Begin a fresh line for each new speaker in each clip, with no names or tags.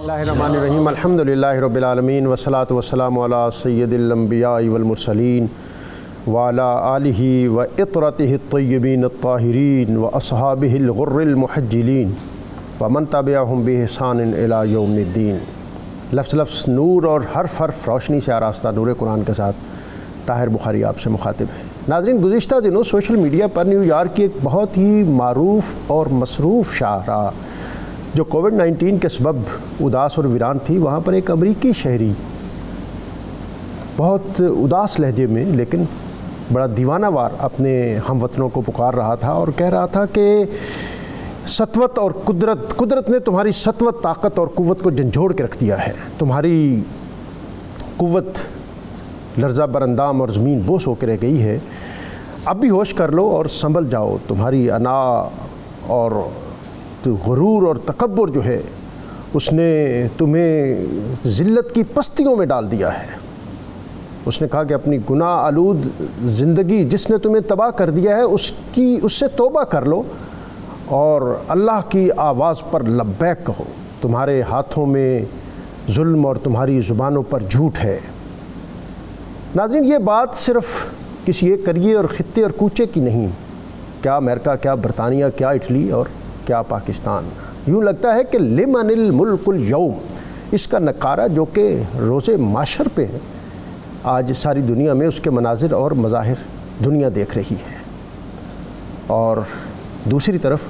Bismillahirrahmanirrahim. Alhamdulillahi Rabbil Alameen. Wassalatu wassalamu ala sayyidil anbiya'i wal mursaleen wa ala alihi wa itratihi at-tayyibin at-tahirin wa ashabihi al-ghurril muhajjilin wa man tabi'ahum bi ihsanin ila yawmiddin. لفظ نور اور حرف روشنی سے آراستہ نور قرآن کے ساتھ طاہر بخاری آپ سے مخاطب ہے۔ ناظرین، گزشتہ دنوں سوشل میڈیا پر نیو یارک کی ایک بہت ہی معروف اور مصروف شاہراہ جو کووڈ-19 کے سبب اداس اور ویران تھی، وہاں پر ایک امریکی شہری بہت اداس لہجے میں لیکن بڑا دیوانہ وار اپنے ہم وطنوں کو پکار رہا تھا اور کہہ رہا تھا کہ سطوت اور قدرت نے تمہاری سطوت، طاقت اور قوت کو جھنجھوڑ کے رکھ دیا ہے۔ تمہاری قوت لرزہ براندام اور زمین بوس ہو کے رہ گئی ہے۔ اب بھی ہوش کر لو اور سنبھل جاؤ۔ تمہاری انا اور غرور اور تکبر جو ہے اس نے تمہیں ذلت کی پستیوں میں ڈال دیا ہے۔ اس نے کہا کہ اپنی گناہ آلود زندگی جس نے تمہیں تباہ کر دیا ہے اس سے توبہ کر لو اور اللہ کی آواز پر لبیک کہو۔ تمہارے ہاتھوں میں ظلم اور تمہاری زبانوں پر جھوٹ ہے۔ ناظرین، یہ بات صرف کسی ایک قریے اور خطے اور کوچے کی نہیں، کیا امریکہ، کیا برطانیہ، کیا اٹلی اور کیا پاکستان۔ یوں لگتا ہے کہ لمن الملک اليوم، اس کا نقارہ جو کہ روز معاشر پہ ہے، آج ساری دنیا میں اس کے مناظر اور مظاہر دنیا دیکھ رہی ہے۔ اور دوسری طرف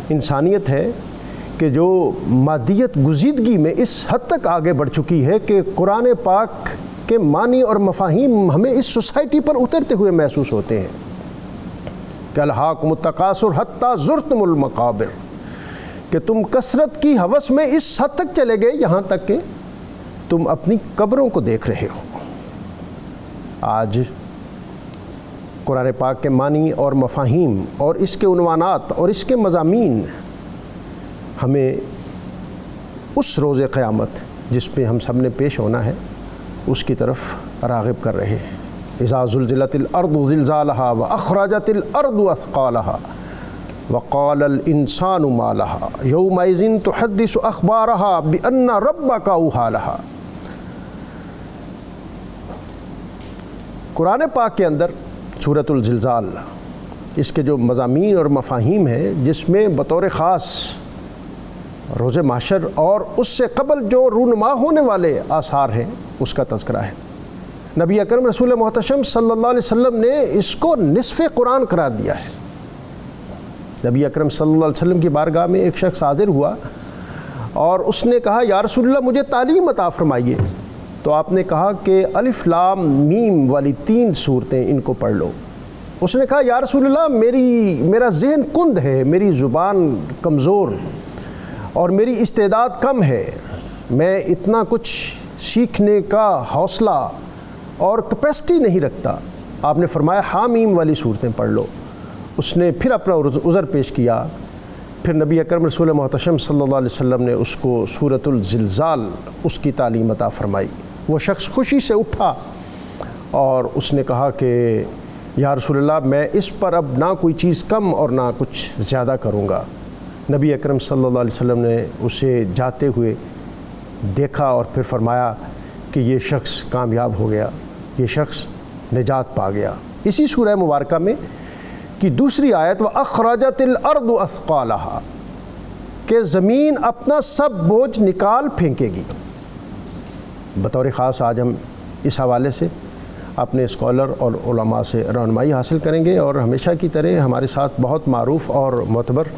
انسانیت ہے کہ جو مادیت گزیدگی میں اس حد تک آگے بڑھ چکی ہے کہ قرآن پاک کے معنی اور مفاہیم ہمیں اس سوسائٹی پر اترتے ہوئے محسوس ہوتے ہیں کہ الہاکم التکاثر حتی زرتم المقابر، کہ تم کثرت کی ہوس میں اس حد تک چلے گئے یہاں تک کہ تم اپنی قبروں کو دیکھ رہے ہو۔ آج قرآن پاک کے معنی اور مفاہیم اور اس کے عنوانات اور اس کے مضامین ہمیں اس روز قیامت جس پہ ہم سب نے پیش ہونا ہے اس کی طرف راغب کر رہے ہیں۔ اذا زلزلت الارض زلزالها واخرجت الارض اثقالها وقال الانسان ما لها يومئذ تحدث اخبارها بان ربك اوحى لها۔ قرآن پاک کے اندر سورۃ الزلزال، اس کے جو مضامین اور مفاہیم ہیں جس میں بطور خاص روز محشر اور اس سے قبل جو رونما ہونے والے آثار ہیں اس کا تذکرہ ہے۔ نبی اکرم رسول محتشم صلی اللہ علیہ وسلم نے اس کو نصف قرآن قرار دیا ہے۔ نبی اکرم صلی اللہ علیہ وسلم کی بارگاہ میں ایک شخص حاضر ہوا اور اس نے کہا، یا رسول اللہ مجھے تعلیم عطا فرمائیے۔ تو آپ نے کہا کہ الف لام میم والی 3 صورتیں ان کو پڑھ لو۔ اس نے کہا، یا رسول اللہ میرا ذہن کند ہے، میری زبان کمزور اور میری استعداد کم ہے، میں اتنا کچھ سیکھنے کا حوصلہ اور کیپیسٹی نہیں رکھتا۔ آپ نے فرمایا حامیم والی صورتیں پڑھ لو۔ اس نے پھر اپنا عذر پیش کیا۔ پھر نبی اکرم رسول محتشم صلی اللہ علیہ وسلم نے اس کو سورۃ الزلزال اس کی تعلیم عطا فرمائی۔ وہ شخص خوشی سے اٹھا اور اس نے کہا کہ یا رسول اللہ میں اس پر اب نہ کوئی چیز کم اور نہ کچھ زیادہ کروں گا۔ نبی اکرم صلی اللہ علیہ وسلم نے اسے جاتے ہوئے دیکھا اور پھر فرمایا کہ یہ شخص کامیاب ہو گیا، یہ شخص نجات پا گیا۔ اسی سورہ مبارکہ میں کی دوسری آیت وَأَخْرَجَتِ الْأَرْضُ أَثْقَالَهَا، کہ زمین اپنا سب بوجھ نکال پھینکے گی۔ بطور خاص آج ہم اس حوالے سے اپنے اسکالر اور علماء سے رہنمائی حاصل کریں گے اور ہمیشہ کی طرح ہمارے ساتھ بہت معروف اور معتبر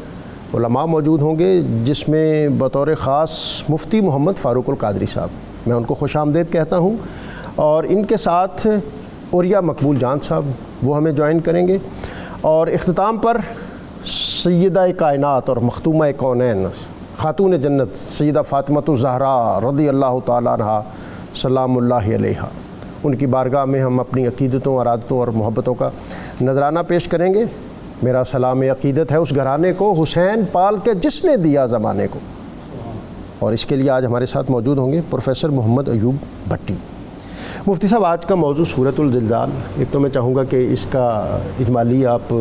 علماء موجود ہوں گے، جس میں بطور خاص مفتی محمد فاروق القادری صاحب، میں ان کو خوش آمدید کہتا ہوں، اور ان کے ساتھ عریہ مقبول جان صاحب وہ ہمیں جوائن کریں گے، اور اختتام پر سیدہ کائنات اور مختومہ کونین خاتون جنت سیدہ فاطمۃ الزہراء رضی اللہ تعالیٰ عنہا سلام اللہ علیہا، ان کی بارگاہ میں ہم اپنی عقیدتوں، ارادتوں اور محبتوں کا نذرانہ پیش کریں گے۔ میرا سلام عقیدت ہے اس گھرانے کو حسین پال کے جس نے دیا زمانے کو، اور اس کے لیے آج ہمارے ساتھ موجود ہوں گے پروفیسر محمد ایوب بھٹی۔ مفتی صاحب، آج کا موضوع سورۃ الزلزال، ایک تو میں چاہوں گا کہ اس کا اجمالی آپ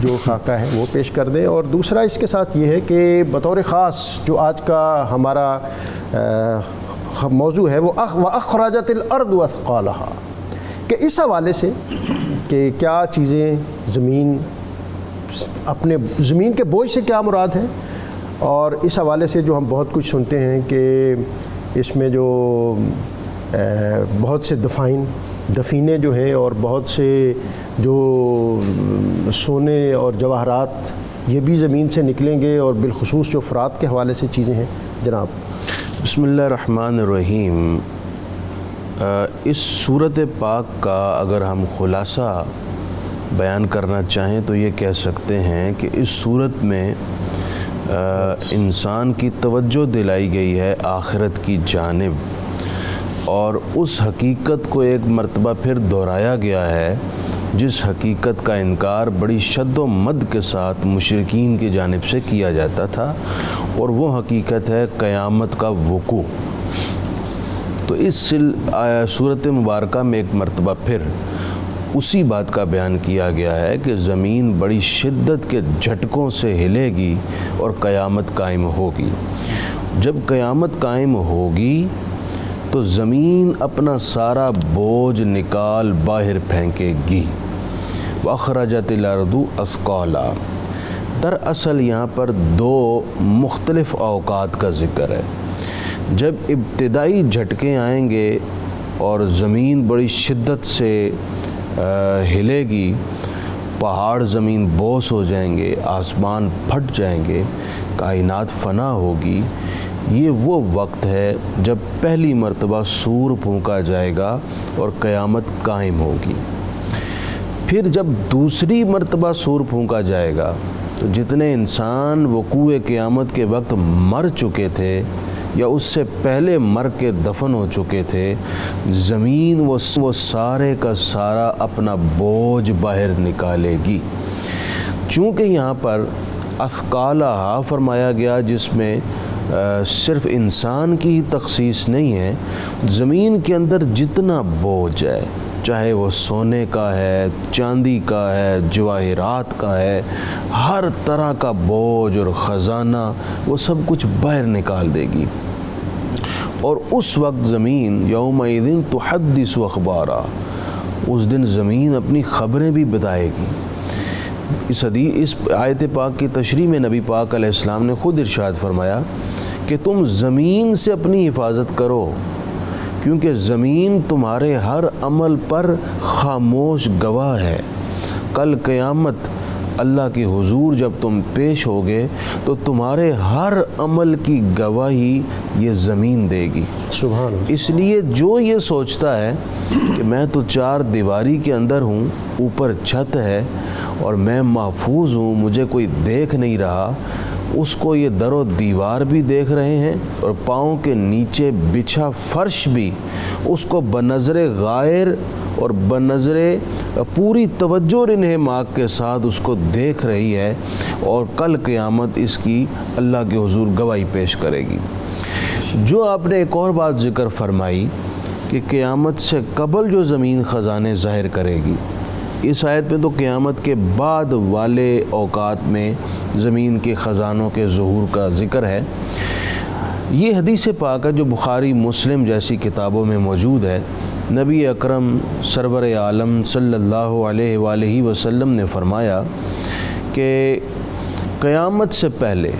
جو خاکہ ہے وہ پیش کر دیں، اور دوسرا اس کے ساتھ یہ ہے کہ بطور خاص جو آج کا ہمارا موضوع ہے وہ وَأَخْرَجَتِ الْأَرْضُ أَثْقَالَهَا، کہ اس حوالے سے کہ کیا چیزیں اپنے زمین کے بوجھ سے کیا مراد ہے، اور اس حوالے سے جو ہم بہت کچھ سنتے ہیں کہ اس میں جو بہت سے دفینے جو ہیں اور بہت سے جو سونے اور جواہرات یہ بھی زمین سے نکلیں گے، اور بالخصوص جو فرات کے حوالے سے چیزیں ہیں جناب۔
بسم اللہ الرحمن الرحیم۔ اس صورت پاک کا اگر ہم خلاصہ بیان کرنا چاہیں تو یہ کہہ سکتے ہیں کہ اس صورت میں انسان کی توجہ دلائی گئی ہے آخرت کی جانب، اور اس حقیقت کو ایک مرتبہ پھر دہرایا گیا ہے جس حقیقت کا انکار بڑی شد و مد کے ساتھ مشرکین کی جانب سے کیا جاتا تھا، اور وہ حقیقت ہے قیامت کا وقوع۔ تو اس صورت مبارکہ میں ایک مرتبہ پھر اسی بات کا بیان کیا گیا ہے کہ زمین بڑی شدت کے جھٹکوں سے ہلے گی اور قیامت قائم ہوگی۔ جب قیامت قائم ہوگی تو زمین اپنا سارا بوجھ نکال باہر پھینکے گی۔ وَأَخْرَجَتِ الْأَرْضُ أَثْقَالَهَا، دراصل یہاں پر دو مختلف اوقات کا ذکر ہے۔ جب ابتدائی جھٹکے آئیں گے اور زمین بڑی شدت سے ہلے گی، پہاڑ زمین بوس ہو جائیں گے، آسمان پھٹ جائیں گے، کائنات فنا ہوگی، یہ وہ وقت ہے جب پہلی مرتبہ سور پھونکا جائے گا اور قیامت قائم ہوگی۔ پھر جب دوسری مرتبہ سور پھونکا جائے گا تو جتنے انسان وقوع قیامت کے وقت مر چکے تھے یا اس سے پہلے مر کے دفن ہو چکے تھے، زمین وہ سارے کا سارا اپنا بوجھ باہر نکالے گی۔ چونکہ یہاں پر اثقالہا فرمایا گیا جس میں صرف انسان کی ہی تخصیص نہیں ہے، زمین کے اندر جتنا بوجھ ہے، چاہے وہ سونے کا ہے، چاندی کا ہے، جواہرات کا ہے، ہر طرح کا بوجھ اور خزانہ وہ سب کچھ باہر نکال دے گی۔ اور اس وقت زمین یومئذ تحدث اخبارا، اس دن زمین اپنی خبریں بھی بتائے گی۔ اس آیت پاک کی تشریح میں نبی پاک علیہ السلام نے خود ارشاد فرمایا کہ تم زمین سے اپنی حفاظت کرو، کیونکہ زمین تمہارے ہر عمل پر خاموش گواہ ہے۔ کل قیامت اللہ کے حضور جب تم پیش ہوگے تو تمہارے ہر عمل کی گواہی یہ زمین دے گی۔
سبحان اللہ۔
اس لیے جو یہ سوچتا ہے کہ میں تو چار دیواری کے اندر ہوں، اوپر چھت ہے اور میں محفوظ ہوں، مجھے کوئی دیکھ نہیں رہا، اس کو یہ در و دیوار بھی دیکھ رہے ہیں اور پاؤں کے نیچے بچھا فرش بھی اس کو بنظر غائر اور بنظر پوری توجہ اور انہماک کے ساتھ اس کو دیکھ رہی ہے، اور کل قیامت اس کی اللہ کے حضور گواہی پیش کرے گی۔ جو آپ نے ایک اور بات ذکر فرمائی کہ قیامت سے قبل جو زمین خزانے ظاہر کرے گی، اس آیت میں تو قیامت کے بعد والے اوقات میں زمین کے خزانوں کے ظہور کا ذکر ہے۔ یہ حدیث پاک ہے جو بخاری مسلم جیسی کتابوں میں موجود ہے۔ نبی اکرم سرور عالم صلی اللہ علیہ وآلہ وسلم نے فرمایا کہ قیامت سے پہلے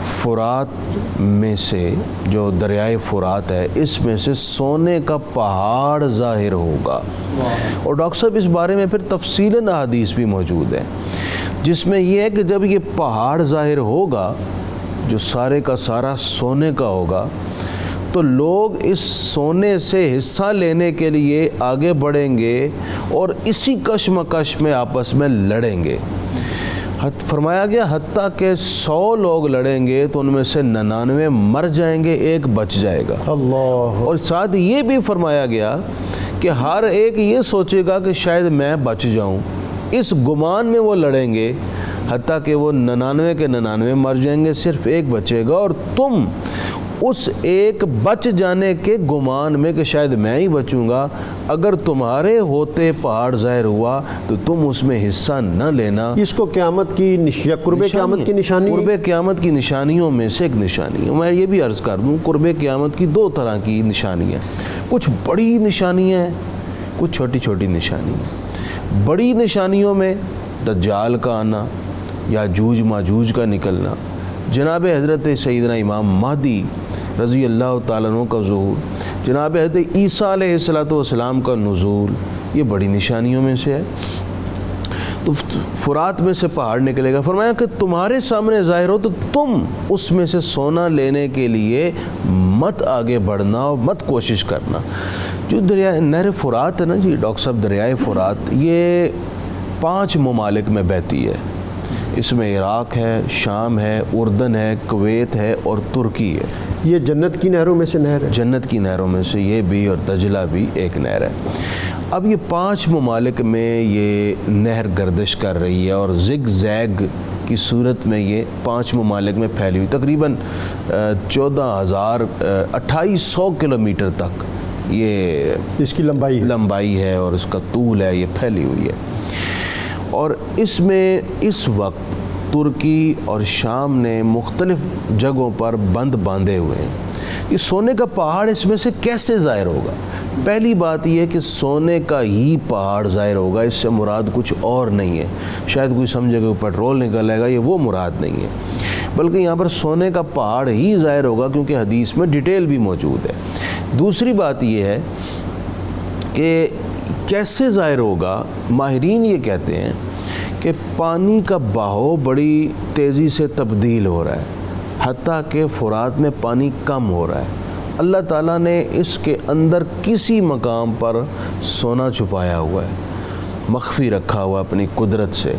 فرات میں سے، جو دریائے فرات ہے، اس میں سے سونے کا پہاڑ ظاہر ہوگا۔ اور ڈاکٹر صاحب اس بارے میں پھر تفصیلاً احادیث بھی موجود ہے، جس میں یہ ہے کہ جب یہ پہاڑ ظاہر ہوگا جو سارے کا سارا سونے کا ہوگا، تو لوگ اس سونے سے حصہ لینے کے لیے آگے بڑھیں گے اور اسی کشمکش میں آپس میں لڑیں گے۔ فرمایا گیا حتیٰ کہ 100 لوگ لڑیں گے تو ان میں سے 99 مر جائیں گے، ایک بچ جائے گا۔
اللہ۔ اور
ساتھ یہ بھی فرمایا گیا کہ ہر ایک یہ سوچے گا کہ شاید میں بچ جاؤں، اس گمان میں وہ لڑیں گے حتیٰ کہ وہ 99 کے 99 مر جائیں گے، صرف ایک بچے گا، اور تم اس ایک بچ جانے کے گمان میں کہ شاید میں ہی بچوں گا، اگر تمہارے ہوتے پہاڑ ظاہر ہوا تو تم اس میں حصہ نہ لینا۔
اس کو قیامت کی یا قرب قیامت کی نشانی،
قرب قیامت کی نشانیوں میں سے ایک نشانی ہے۔ میں یہ بھی عرض کر دوں، قرب قیامت کی دو طرح کی نشانیاں، کچھ بڑی نشانیاں ہیں، کچھ چھوٹی چھوٹی نشانیاں۔ بڑی نشانیوں میں دجال کا آنا، یاجوج ماجوج کا نکلنا، جناب حضرت سیدنا امام مہدی رضی اللہ تعالیٰ عنہ کا ظہور، جناب حضرت عیسیٰ علیہ السلام کا نزول، یہ بڑی نشانیوں میں سے ہے۔ تو فرات میں سے پہاڑ نکلے گا، فرمایا کہ تمہارے سامنے ظاہر ہو تو تم اس میں سے سونا لینے کے لیے مت آگے بڑھنا اور مت کوشش کرنا۔ جو دریائے نہر فرات ہے نا جی ڈاکٹر صاحب، دریائے فرات یہ 5 ممالک میں بہتی ہے۔ اس میں عراق ہے، شام ہے، اردن ہے، کویت ہے اور ترکی ہے۔
یہ جنت کی نہروں میں سے نہر ہے؟ جنت
کی نہروں میں سے یہ بھی اور دجلہ بھی ایک نہر ہے۔ اب یہ 5 ممالک میں یہ نہر گردش کر رہی ہے اور زگ زیگ کی صورت میں یہ 5 ممالک میں پھیلی ہوئی، تقریباً 2800 کلومیٹر تک یہ
اس کی
لمبائی ہے اور اس کا طول ہے، یہ پھیلی ہوئی ہے۔ اور اس میں اس وقت ترکی اور شام نے مختلف جگہوں پر بند باندھے ہوئے ہیں۔ یہ سونے کا پہاڑ اس میں سے کیسے ظاہر ہوگا؟ پہلی بات یہ ہے کہ سونے کا ہی پہاڑ ظاہر ہوگا، اس سے مراد کچھ اور نہیں ہے۔ شاید کوئی سمجھے کہ پیٹرول نکل آئے گا، یہ وہ مراد نہیں ہے، بلکہ یہاں پر سونے کا پہاڑ ہی ظاہر ہوگا، کیونکہ حدیث میں ڈیٹیل بھی موجود ہے۔ دوسری بات یہ ہے کہ کیسے ظاہر ہوگا؟ ماہرین یہ کہتے ہیں کہ پانی کا بہاؤ بڑی تیزی سے تبدیل ہو رہا ہے، حتیٰ کہ فرات میں پانی کم ہو رہا ہے۔ اللہ تعالیٰ نے اس کے اندر کسی مقام پر سونا چھپایا ہوا ہے، مخفی رکھا ہوا اپنی قدرت سے۔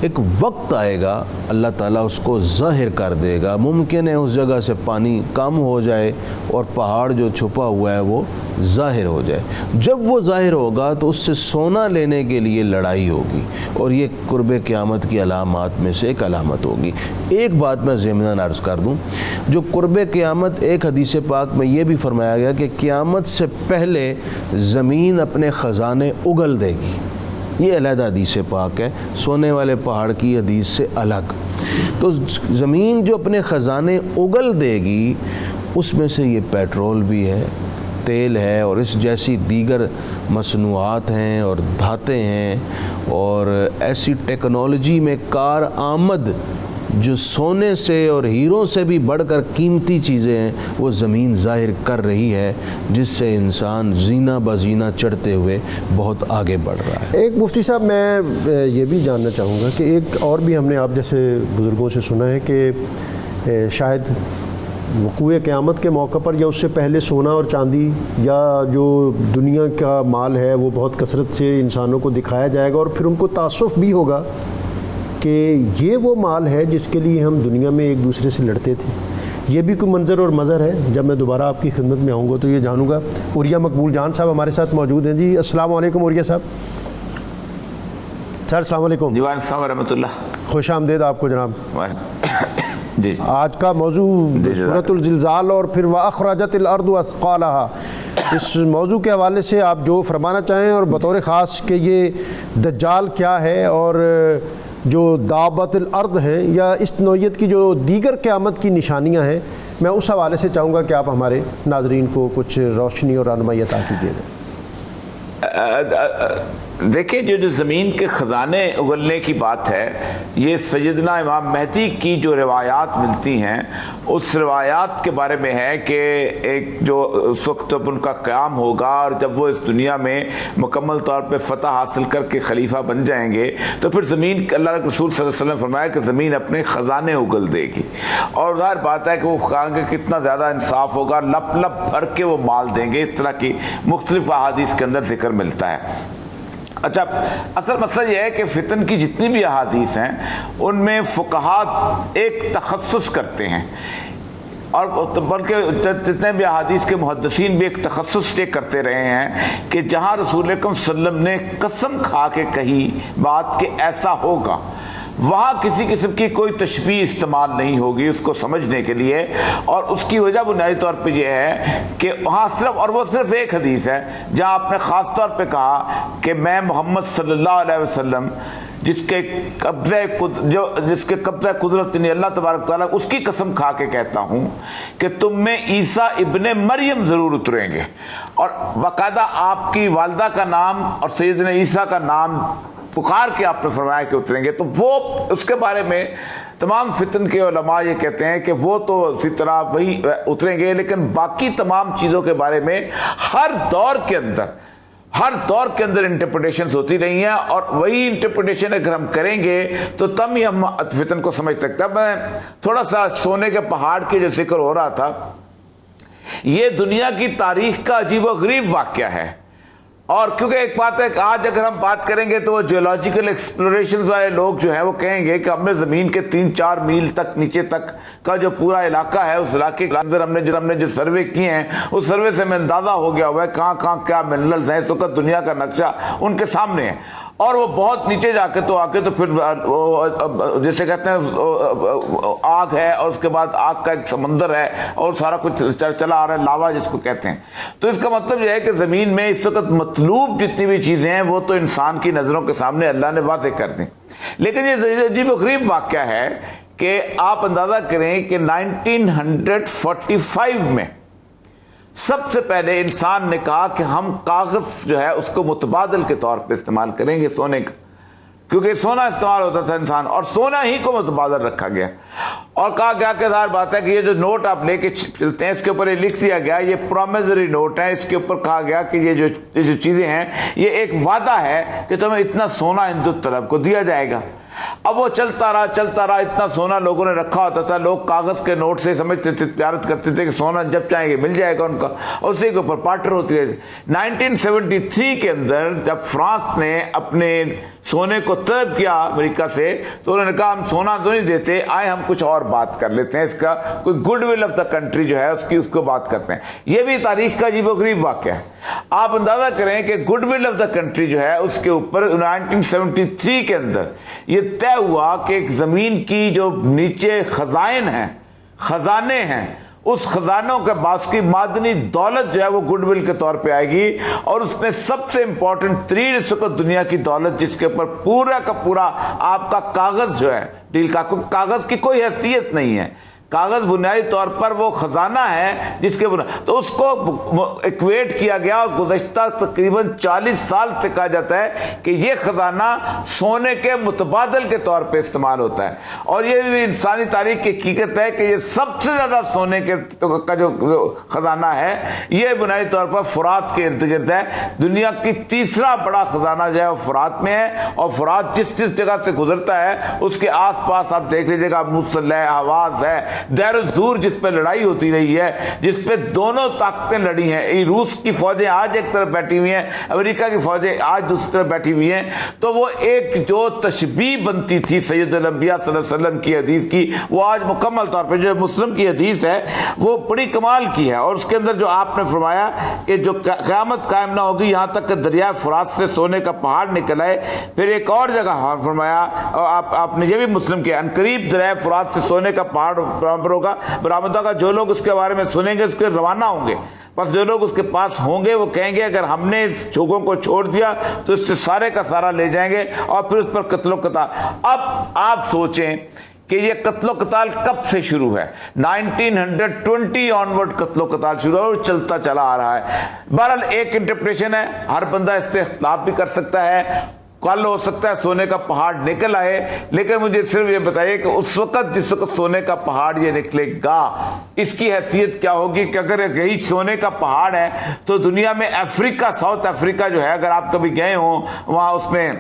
ایک وقت آئے گا اللہ تعالیٰ اس کو ظاہر کر دے گا۔ ممکن ہے اس جگہ سے پانی کم ہو جائے اور پہاڑ جو چھپا ہوا ہے وہ ظاہر ہو جائے۔ جب وہ ظاہر ہوگا تو اس سے سونا لینے کے لیے لڑائی ہوگی، اور یہ قرب قیامت کی علامات میں سے ایک علامت ہوگی۔ ایک بات میں ضمناً عرض کر دوں، جو قرب قیامت، ایک حدیث پاک میں یہ بھی فرمایا گیا کہ قیامت سے پہلے زمین اپنے خزانے اگل دے گی۔ یہ علیحدہ حدیث پاک ہے، سونے والے پہاڑ کی حدیث سے الگ۔ تو زمین جو اپنے خزانے اگل دے گی، اس میں سے یہ پیٹرول بھی ہے، تیل ہے، اور اس جیسی دیگر مصنوعات ہیں اور دھاتیں ہیں، اور ایسی ٹیکنالوجی میں کار آمد جو سونے سے اور ہیروں سے بھی بڑھ کر قیمتی چیزیں ہیں، وہ زمین ظاہر کر رہی ہے، جس سے انسان زینہ بزینہ چڑھتے ہوئے بہت آگے بڑھ رہا ہے۔
ایک مفتی صاحب، میں یہ بھی جاننا چاہوں گا کہ ایک اور بھی ہم نے آپ جیسے بزرگوں سے سنا ہے کہ شاید وقوع قیامت کے موقع پر یا اس سے پہلے سونا اور چاندی یا جو دنیا کا مال ہے وہ بہت کثرت سے انسانوں کو دکھایا جائے گا، اور پھر ان کو تعصف بھی ہوگا کہ یہ وہ مال ہے جس کے لیے ہم دنیا میں ایک دوسرے سے لڑتے تھے۔ یہ بھی کوئی منظر اور مظہر ہے؟ جب میں دوبارہ آپ کی خدمت میں آؤں گا تو یہ جانوں گا۔ عریہ مقبول جان صاحب ہمارے ساتھ موجود ہیں۔ جی السلام علیکم عریہ صاحب۔ سر السلام علیکم۔
جی وعلیکم السلام ورحمۃ اللہ۔
خوش آمدید آپ کو جناب۔
جی
آج کا موضوع سورۃ الزلزال اور پھر وَأَخْرَجَتِ الْأَرْضُ أَثْقَالَهَا، اس موضوع کے حوالے سے آپ جو فرمانا چاہیں، اور بطور خاص کہ یہ دجال کیا ہے اور جو دابت الارض ہیں یا اس نوعیت کی جو دیگر قیامت کی نشانیاں ہیں، میں اس حوالے سے چاہوں گا کہ آپ ہمارے ناظرین کو کچھ روشنی اور رہنمائی عطا کیجیے گا۔
دیکھیں، جو زمین کے خزانے اگلنے کی بات ہے، یہ سیدنا امام مہدی کی جو روایات ملتی ہیں اس روایات کے بارے میں ہے کہ ایک جو اس وقت جب ان کا قیام ہوگا اور جب وہ اس دنیا میں مکمل طور پہ فتح حاصل کر کے خلیفہ بن جائیں گے، تو پھر زمین، اللہ کے رسول صلی اللہ علیہ وسلم فرمایا کہ زمین اپنے خزانے اگل دے گی، اور ظاہر بات ہے کہ وہ کہیں گے کتنا زیادہ انصاف ہوگا، لپ لپ بھر کے وہ مال دیں گے۔ اس طرح کی مختلف احادیث کے اندر ذکر ملتا ہے۔ اچھا، اصل مسئلہ یہ ہے کہ فتن کی جتنی بھی احادیث ہیں ان میں فقہات ایک تخصص کرتے ہیں، اور بلکہ جتنے بھی احادیث کے محدثین بھی ایک تخصص یہ کرتے رہے ہیں کہ جہاں رسول اکرم صلی اللہ علیہ وسلم نے قسم کھا کے کہی بات کہ ایسا ہوگا، وہاں کسی قسم کی کوئی تشبیہ استعمال نہیں ہوگی اس کو سمجھنے کے لیے، اور اس کی وجہ بنیادی طور پہ یہ ہے کہ وہاں صرف، اور وہ صرف ایک حدیث ہے جہاں آپ نے خاص طور پہ کہا کہ میں محمد صلی اللہ علیہ وسلم جس کے قبضہ قدرت نہیں اللہ تبارک تعالیٰ، اس کی قسم کھا کے کہتا ہوں کہ تم میں عیسیٰ ابن مریم ضرور اتریں گے، اور باقاعدہ آپ کی والدہ کا نام اور سیدنا عیسیٰ کا نام پکار کے آپ نے فرمایا کہ اتریں گے. تو وہ اس کے بارے میں تمام فتن کے علماء یہ کہتے ہیں کہ وہ تو اسی طرح وہی اتریں گے، لیکن باقی تمام چیزوں کے بارے میں ہر دور کے اندر انٹرپریٹیشنز ہوتی رہی ہیں، اور وہی انٹرپریٹیشن اگر ہم کریں گے تو تب ہی ہم فتن کو سمجھ سکتے ہیں. میں تھوڑا سا سونے کے پہاڑ کی جو ذکر ہو رہا تھا، یہ دنیا کی تاریخ کا عجیب و غریب واقعہ ہے. اور کیونکہ ایک بات ہے کہ آج اگر ہم بات کریں گے تو وہ جیولوجیکل ایکسپلوریشنز والے لوگ جو ہیں وہ کہیں گے کہ ہم نے زمین کے 3-4 میل تک نیچے تک کا جو پورا علاقہ ہے، اس علاقے کے اندر ہم نے جو سروے کیے ہیں، اس سروے سے ہمیں اندازہ ہو گیا ہوا ہے کہاں کیا منرلز ہیں. اس وقت دنیا کا نقشہ ان کے سامنے ہے، اور وہ بہت نیچے جا کے تو پھر جیسے کہتے ہیں آگ ہے، اور اس کے بعد آگ کا ایک سمندر ہے، اور سارا کچھ چلا آ رہا ہے، لاوا جس کو کہتے ہیں. تو اس کا مطلب یہ ہے کہ زمین میں اس وقت مطلوب جتنی بھی چیزیں ہیں وہ تو انسان کی نظروں کے سامنے اللہ نے واضح کر دیں. لیکن یہ عجیب و غریب واقعہ ہے کہ آپ اندازہ کریں کہ 1945 میں سب سے پہلے انسان نے کہا کہ ہم کاغذ جو ہے اس کو متبادل کے طور پہ استعمال کریں گے، سونے کا، کیونکہ سونا استعمال ہوتا تھا انسان، اور سونا ہی کو متبادل رکھا گیا. اور کہا گیا کہ ظاہر بات ہے کہ یہ جو نوٹ آپ لے کے چلتے ہیں اس کے اوپر یہ لکھ دیا گیا یہ پرومیزری نوٹ ہے. اس کے اوپر کہا گیا کہ یہ جو چیزیں ہیں یہ ایک وعدہ ہے کہ تمہیں اتنا سونا ہندو طلب کو دیا جائے گا. اب وہ چلتا رہا، اتنا سونا لوگوں نے رکھا ہوتا تھا. لوگ کاغذ کے نوٹ سے سمجھتے تھے، تجارت کرتے تھے کہ سونا جب چاہیں گے مل جائے گا ان کا، اور اسی کے اوپر پارٹر ہوتی ہے. 1973 کے اندر جب فرانس نے اپنے سونے کو طلب کیا امریکہ سے، تو انہوں نے کہا ہم سونا تو نہیں دیتے، آئے ہم کچھ اور بات کر لیتے ہیں، اس کا کوئی good will of the country جو ہے اس کو بات کرتے ہیں. یہ بھی تاریخ کا عجیب و غریب واقعہ ہے. آپ اندازہ کریں کہ good will of the country جو ہے اس کے اوپر 1973 کے اندر یہ طے ہوا کہ ایک زمین کی جو نیچے خزانے ہیں، اس خزانوں کے باعث کی معدنی دولت جو ہے وہ گڈ ول کے طور پہ آئے گی. اور اس میں سب سے امپورٹنٹ 3 اس وقت دنیا کی دولت جس کے اوپر پورا کا پورا آپ کا کاغذ جو ہے ڈیل کا، کاغذ کی کوئی حیثیت نہیں ہے، کاغذ بنیادی طور پر وہ خزانہ ہے جس کے تو اس کو ایکویٹ کیا گیا. اور گزشتہ تقریباً 40 سال سے کہا جاتا ہے کہ یہ خزانہ سونے کے متبادل کے طور پہ استعمال ہوتا ہے. اور یہ بھی انسانی تاریخ کی حقیقت ہے کہ یہ سب سے زیادہ سونے کا جو خزانہ ہے یہ بنیادی طور پر فرات کے ارد گرد ہے. دنیا کی تیسرا بڑا خزانہ جو ہے وہ فرات میں ہے، اور فرات جس جگہ سے گزرتا ہے اس کے آس پاس آپ دیکھ لیجیے گا موصل ہے، آواز ہے، دیر الزور جس پہ لڑائی ہوتی رہی ہے، جس پہ دونوں طاقتیں لڑی ہیں. روس کی فوجیں آج ایک طرف بیٹھی ہوئی ہیں، امریکہ کی فوجیں آج دوسری طرف بیٹھی ہوئی ہیں. تو وہ ایک جو تشبیہ بنتی تھی سید الانبیاء صلی اللہ علیہ وسلم کی حدیث کی، وہ آج مکمل طور پہ جو مسلم کی حدیث ہے وہ بڑی کمال کی ہے. اور اس کے اندر جو آپ نے فرمایا کہ جو قیامت قائم نہ ہوگی یہاں تک کہ دریائے فرات سے سونے کا پہاڑ نکل آئے. پھر ایک اور جگہ فرمایا، آپ نے یہ بھی مسلم کے، عنقریب دریائے فرات سے سونے کا پہاڑ برآمد ہوگا. جو لوگ اس کے بارے میں سنیں گے اس کے روانہ ہوں گے، بس جو لوگ اس کے پاس ہوں گے وہ کہیں گے اگر ہم نے اس جھوگوں کو چھوڑ دیا تو اس سے سارے کا سارا لے جائیں گے، اور پھر اس پر قتل و قتال. اب آپ سوچیں کہ یہ قتل و قتال کب سے شروع ہے؟ 1920 آنورڈ قتل و قتال شروع ہے اور چلتا چلا آ رہا ہے. بہرحال ایک انٹرپریشن ہے، ہر بندہ اس سے اختلاف بھی کر سکتا ہے. کل ہو سکتا ہے سونے کا پہاڑ نکل آئے، لیکن مجھے صرف یہ بتائیے کہ اس وقت جس وقت سونے کا پہاڑ یہ نکلے گا اس کی حیثیت کیا ہوگی؟ کہ اگر یہی سونے کا پہاڑ ہے تو دنیا میں افریقہ، ساؤتھ افریقہ جو ہے، اگر آپ کبھی گئے ہوں وہاں اس میں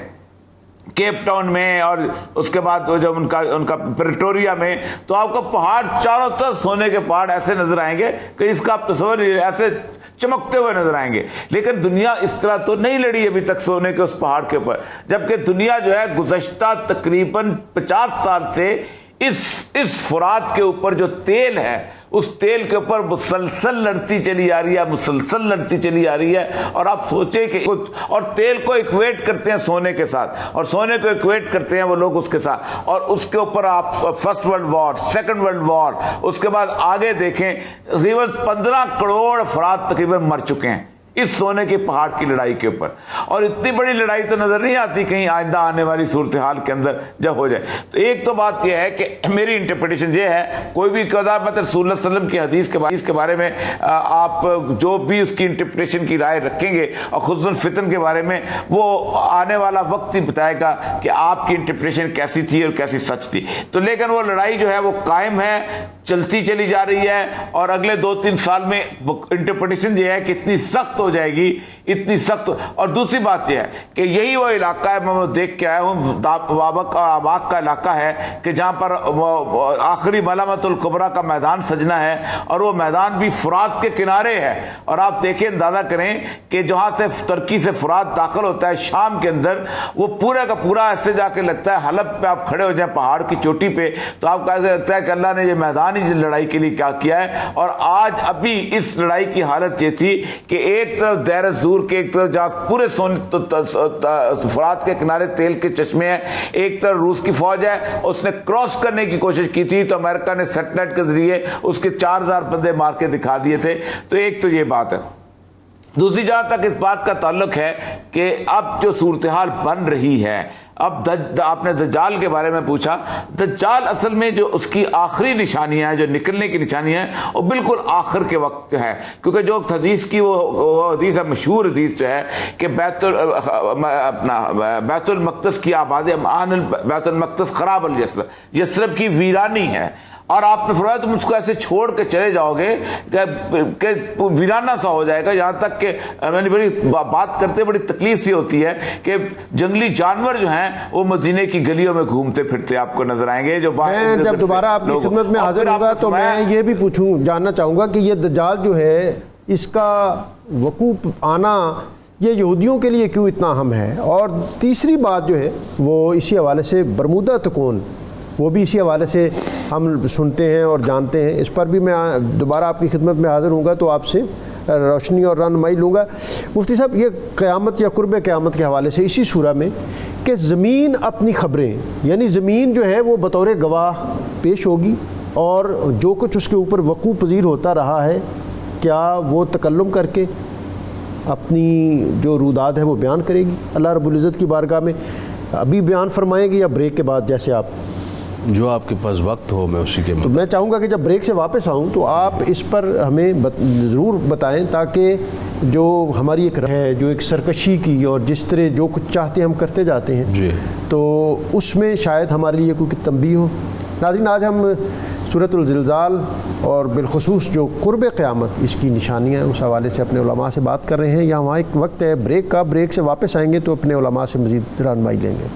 کیپ ٹاؤن میں اور اس کے بعد جو ان کا پریٹوریا میں، تو آپ کو پہاڑ چاروں طرف سونے کے پہاڑ ایسے نظر آئیں گے کہ اس کا آپ تصور ایسے چمکتے ہوئے نظر آئیں گے. لیکن دنیا اس طرح تو نہیں لڑی ابھی تک سونے کے اس پہاڑ کے اوپر، جبکہ دنیا جو ہے گزشتہ تقریباً 50 سال سے اس فرات کے اوپر جو تیل ہے اس تیل کے اوپر مسلسل لڑتی چلی آ رہی ہے، مسلسل لڑتی چلی آ رہی ہے. اور آپ سوچیں کہ اور تیل کو ایکویٹ کرتے ہیں سونے کے ساتھ، اور سونے کو ایکویٹ کرتے ہیں وہ لوگ اس کے ساتھ، اور اس کے اوپر آپ first world war, second world war, اس کے بعد آگے دیکھیں تقریباً 15 کروڑ افراد تقریباً مر چکے ہیں اس سونے کے پہاڑ کی لڑائی کے اوپر. اور اتنی بڑی لڑائی تو نظر نہیں آتی کہیں آئندہ آنے والی صورتحال کے اندر جب ہو جائے. تو ایک تو بات یہ ہے کہ میری انٹرپریٹیشن یہ ہے، کوئی بھی قدامت رسول اللہ صلی اللہ علیہ وسلم کی حدیث کے بارے میں آپ جو بھی اس کی انٹرپریٹیشن کی رائے رکھیں گے، اور خصوصاً فتن کے بارے میں، وہ آنے والا وقت ہی بتائے گا کہ آپ کی انٹرپریٹیشن کیسی تھی اور کیسی سچ تھی. تو لیکن وہ لڑائی جو ہے وہ قائم ہے، چلتی چلی جا رہی ہے، اور اگلے 2-3 سال میں انٹرپریٹیشن یہ ہے کہ اتنی سخت ہو جائے گی، اتنی سخت. اور دوسری بات یہ ہے کہ یہی وہ علاقہ ہے، میں دیکھ کے آیا ہوں، وابق اور آباق کا علاقہ ہے کہ جہاں پر آخری ملامت الکبریٰ کا میدان سجنا ہے، اور وہ میدان بھی فرات کے کنارے ہے. اور آپ دیکھیں، اندازہ کریں کہ جہاں سے ترکی سے فرات داخل ہوتا ہے شام کے اندر، وہ پورا کا پورا ایسے جا کے لگتا ہے حلب پہ آپ کھڑے ہو جائیں پہاڑ کی چوٹی پہ تو آپ کو ایسے لگتا ہے کہ اللہ نے یہ میدان ہی لڑائی کے لیے کیا کیا ہے. اور آج ابھی اس لڑائی کی حالت یہ تھی کہ ایک طرف دیر زور کے، ایک طرف جہاں پورے فرات کے کنارے تیل کے چشمے ہیں، ایک طرف روس کی فوج ہے، اس نے کراس کرنے کی کوشش کی تھی تو امریکہ نے سیٹلائٹ کے ذریعے اس کے 4000 بندے مار کے دکھا دیے تھے. تو ایک تو یہ بات ہے. دوسری جہاں تک اس بات کا تعلق ہے کہ اب جو صورتحال بن رہی ہے، اب آپ نے دجال کے بارے میں پوچھا. دجال اصل میں جو اس کی آخری نشانیاں ہیں، جو نکلنے کی نشانیاں ہیں، وہ بالکل آخر کے وقت ہے. کیونکہ جو حدیث کی وہ حدیث ہے، مشہور حدیث جو ہے کہ بیت المقدس کی آبادی، بیت المقدس خراب الجسر، یثرب کی ویرانی ہے. اور آپ نے فرمایا تم اس کو ایسے چھوڑ کے چلے جاؤ گے کہ ویرانہ سا ہو جائے گا. یہاں تک کہ میں نے بڑی بات کرتے بڑی تکلیف سی ہوتی ہے کہ جنگلی جانور جو ہیں وہ مدینے کی گلیوں میں گھومتے پھرتے آپ کو نظر آئیں گے. جو
میں جب دوبارہ آپ کی خدمت میں حاضر ہوگا تو میں یہ بھی جاننا چاہوں گا کہ یہ دجال جو ہے، اس کا وقوع آنا یہ یہودیوں کے لیے کیوں اتنا اہم ہے. اور تیسری بات جو ہے وہ اسی حوالے سے برمودا تکون، وہ بھی اسی حوالے سے ہم سنتے ہیں اور جانتے ہیں. اس پر بھی میں دوبارہ آپ کی خدمت میں حاضر ہوں گا تو آپ سے روشنی اور رہنمائی لوں گا. مفتی صاحب، یہ قیامت یا قرب قیامت کے حوالے سے اسی سورہ میں کہ زمین اپنی خبریں، یعنی زمین جو ہے وہ بطور گواہ پیش ہوگی، اور جو کچھ اس کے اوپر وقوع پذیر ہوتا رہا ہے کیا وہ تکلم کر کے اپنی جو روداد ہے وہ بیان کرے گی اللہ رب العزت کی بارگاہ میں. ابھی بیان فرمائیں گے یا بریک کے بعد؟ جیسے آپ،
جو آپ کے پاس وقت ہو، میں اسی کے
تو میں چاہوں گا کہ جب بریک سے واپس آؤں تو آپ اس پر ہمیں ضرور بتائیں، تاکہ جو ہماری ایک ہے، جو ایک سرکشی کی اور جس طرح جو کچھ چاہتے ہیں ہم کرتے جاتے ہیں
جی،
تو اس میں شاید ہمارے لیے کوئی تنبیہ ہو. ناظرین، آج ہم سورۃ الزلزال اور بالخصوص جو قرب قیامت اس کی نشانیاں اس حوالے سے اپنے علماء سے بات کر رہے ہیں. یہاں وہاں ایک وقت ہے بریک کا، بریک سے واپس آئیں گے تو اپنے علماء سے مزید رہنمائی لیں گے.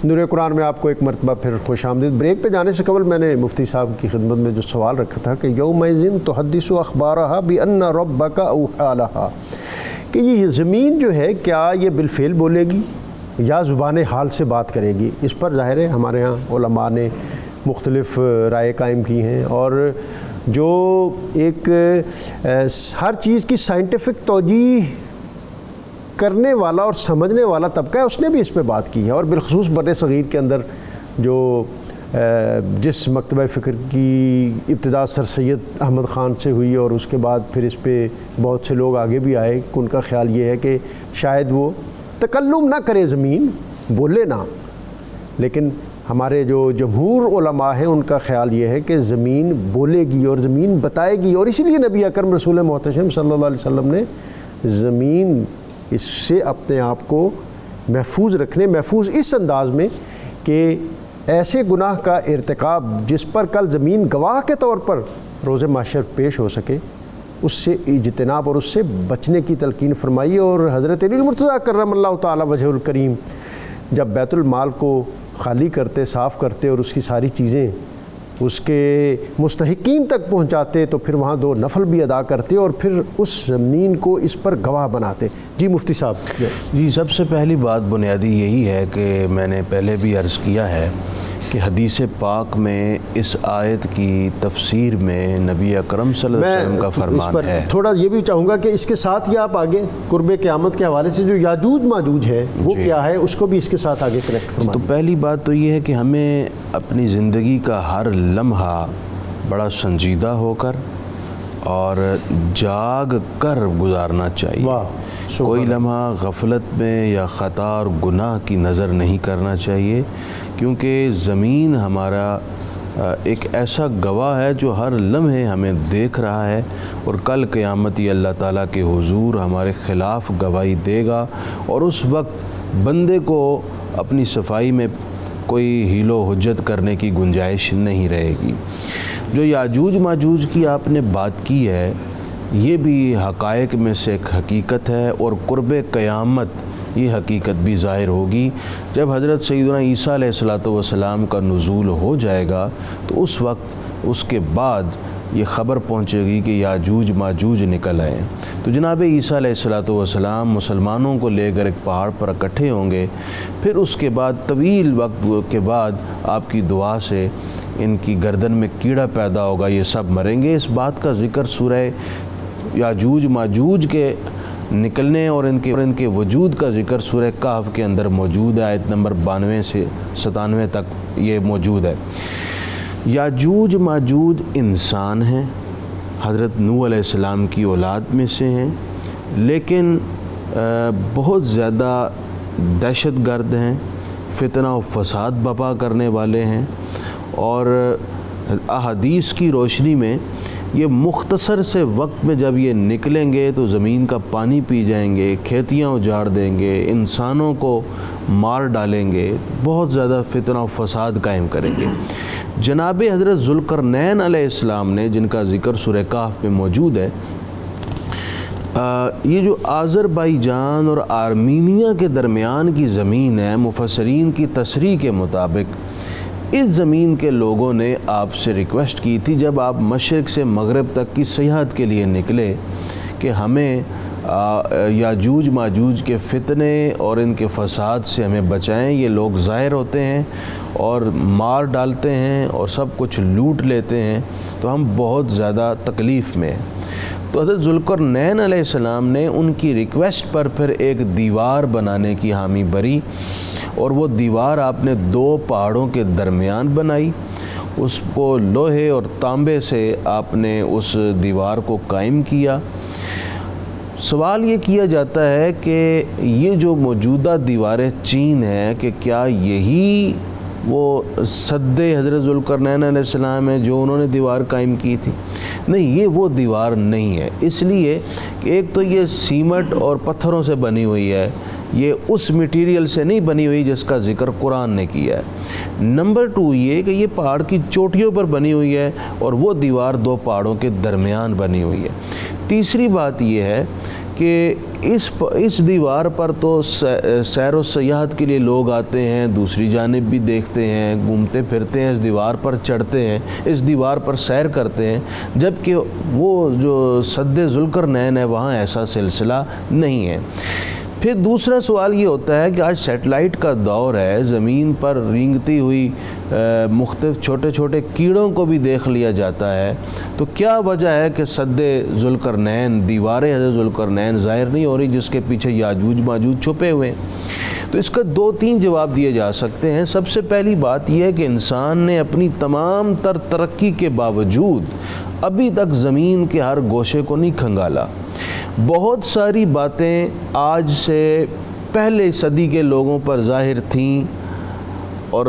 نور قرآن میں آپ کو ایک مرتبہ پھر خوش آمدید. بریک پہ جانے سے قبل میں نے مفتی صاحب کی خدمت میں جو سوال رکھا تھا کہ یومئذ تحدث اخبارہا بان ربک اوحی لہا، کہ یہ زمین جو ہے کیا یہ بالفعل بولے گی یا زبان حال سے بات کرے گی؟ اس پر ظاہر ہے ہمارے ہاں علماء نے مختلف رائے قائم کی ہیں، اور جو ایک ہر چیز کی سائنٹیفک توجیہ کرنے والا اور سمجھنے والا طبقہ ہے، اس نے بھی اس پہ بات کی ہے. اور بالخصوص بر صغیر کے اندر جو جس مکتبہ فکر کی ابتدا سر سید احمد خان سے ہوئی اور اس کے بعد پھر اس پہ بہت سے لوگ آگے بھی آئے، ان کا خیال یہ ہے کہ شاید وہ تکلم نہ کرے، زمین بولے نہ، لیکن ہمارے جو جمہور علماء ہیں ان کا خیال یہ ہے کہ زمین بولے گی اور زمین بتائے گی. اور اسی لیے نبی اکرم رسول محتشم صلی اللہ علیہ وسلم نے زمین اس سے اپنے آپ کو محفوظ رکھنے، محفوظ اس انداز میں کہ ایسے گناہ کا ارتکاب جس پر کل زمین گواہ کے طور پر روز محشر پیش ہو سکے، اس سے اجتناب اور اس سے بچنے کی تلقین فرمائی. اور حضرت علی المرتضیٰ کرم اللہ تعالی وجہ الکریم جب بیت المال کو خالی کرتے، صاف کرتے اور اس کی ساری چیزیں اس کے مستحقین تک پہنچاتے تو پھر وہاں 2 نفل بھی ادا کرتے اور پھر اس زمین کو اس پر گواہ بناتے. جی مفتی صاحب.
جی سب سے پہلی بات بنیادی یہی ہے کہ میں نے پہلے بھی عرض کیا ہے کہ حدیث پاک میں اس آیت کی تفسیر میں نبی اکرم صلی اللہ علیہ وسلم کا فرمان ہے.
تھوڑا یہ بھی چاہوں گا کہ اس کے ساتھ ہی آپ آگے قرب قیامت کے حوالے سے جو یاجوج ماجوج ہے وہ کیا ہے اس کو بھی اس کے ساتھ آگے کنیکٹ فرمائیں.
تو پہلی بات تو یہ ہے کہ ہمیں اپنی زندگی کا ہر لمحہ بڑا سنجیدہ ہو کر اور جاگ کر گزارنا چاہیے. کوئی لمحہ غفلت میں یا خطا اور گناہ کی نظر نہیں کرنا چاہیے، کیونکہ زمین ہمارا ایک ایسا گواہ ہے جو ہر لمحے ہمیں دیکھ رہا ہے، اور کل قیامت یہ اللہ تعالیٰ کے حضور ہمارے خلاف گواہی دے گا، اور اس وقت بندے کو اپنی صفائی میں کوئی حیل و حجت کرنے کی گنجائش نہیں رہے گی. جو یاجوج ماجوج کی آپ نے بات کی ہے یہ بھی حقائق میں سے ایک حقیقت ہے، اور قرب قیامت یہ حقیقت بھی ظاہر ہوگی جب حضرت سیدنا عیسیٰ علیہ السلام کا نزول ہو جائے گا. تو اس وقت اس کے بعد یہ خبر پہنچے گی کہ یاجوج ماجوج نکل آئے. تو جناب عیسیٰ علیہ السلام مسلمانوں کو لے کر ایک پہاڑ پر اکٹھے ہوں گے. پھر اس کے بعد طویل وقت کے بعد آپ کی دعا سے ان کی گردن میں کیڑا پیدا ہوگا، یہ سب مریں گے. اس بات کا ذکر سورہ یاجوج ماجوج کے نکلنے اور ان کے وجود کا ذکر سورہ کہف کے اندر موجود ہے. آیت نمبر 92 سے 97 تک یہ موجود ہے. یاجوج ماجوج انسان ہیں، حضرت نوح علیہ السلام کی اولاد میں سے ہیں، لیکن بہت زیادہ دہشت گرد ہیں، فتنہ و فساد برپا کرنے والے ہیں، اور احادیث کی روشنی میں یہ مختصر سے وقت میں جب یہ نکلیں گے تو زمین کا پانی پی جائیں گے، کھیتیاں اجاڑ دیں گے، انسانوں کو مار ڈالیں گے، بہت زیادہ فتنہ و فساد قائم کریں گے. جناب حضرت ذوالقرنین علیہ السلام نے، جن کا ذکر سورہ کہف میں موجود ہے، یہ جو آذربائیجان اور آرمینیا کے درمیان کی زمین ہے، مفسرین کی تصریح کے مطابق اس زمین کے لوگوں نے آپ سے ریکویسٹ کی تھی جب آپ مشرق سے مغرب تک کی سیاحت کے لیے نکلے کہ ہمیں یاجوج ماجوج کے فتنے اور ان کے فساد سے ہمیں بچائیں. یہ لوگ ظاہر ہوتے ہیں اور مار ڈالتے ہیں اور سب کچھ لوٹ لیتے ہیں، تو ہم بہت زیادہ تکلیف میں ہیں. تو حضرت ذوالقرنین علیہ السلام نے ان کی ریکویسٹ پر پھر ایک دیوار بنانے کی حامی بھری، اور وہ دیوار آپ نے 2 پہاڑوں کے درمیان بنائی. اس کو لوہے اور تانبے سے آپ نے اس دیوار کو قائم کیا. سوال یہ کیا جاتا ہے کہ یہ جو موجودہ دیواریں چین ہیں کہ کیا یہی وہ سد حضرت ذوالقرنین علیہ السلام ہے جو انہوں نے دیوار قائم کی تھی؟ نہیں، یہ وہ دیوار نہیں ہے. اس لیے کہ ایک تو یہ سیمنٹ اور پتھروں سے بنی ہوئی ہے، یہ اس میٹیریل سے نہیں بنی ہوئی جس کا ذکر قرآن نے کیا ہے. نمبر 2 یہ کہ یہ پہاڑ کی چوٹیوں پر بنی ہوئی ہے، اور وہ دیوار 2 پہاڑوں کے درمیان بنی ہوئی ہے. تیسری بات یہ ہے کہ اس دیوار پر تو سیر و سیاحت کے لیے لوگ آتے ہیں، دوسری جانب بھی دیکھتے ہیں، گھومتے پھرتے ہیں، اس دیوار پر چڑھتے ہیں، اس دیوار پر سیر کرتے ہیں، جبکہ وہ جو سد ذوالقرنین ہے وہاں ایسا سلسلہ نہیں ہے. پھر دوسرا سوال یہ ہوتا ہے کہ آج سیٹلائٹ کا دور ہے، زمین پر رینگتی ہوئی مختلف چھوٹے چھوٹے کیڑوں کو بھی دیکھ لیا جاتا ہے. تو کیا وجہ ہے کہ سد ذوالقرنین، دیوار حضرت ذوالقرنین ظاہر نہیں ہو رہی جس کے پیچھے یاجوج ماجوج چھپے ہوئے ہیں؟ تو اس کا 2-3 جواب دیے جا سکتے ہیں. سب سے پہلی بات یہ ہے کہ انسان نے اپنی تمام تر ترقی کے باوجود ابھی تک زمین کے ہر گوشے کو نہیں کھنگالا. بہت ساری باتیں آج سے پہلے صدی کے لوگوں پر ظاہر تھیں اور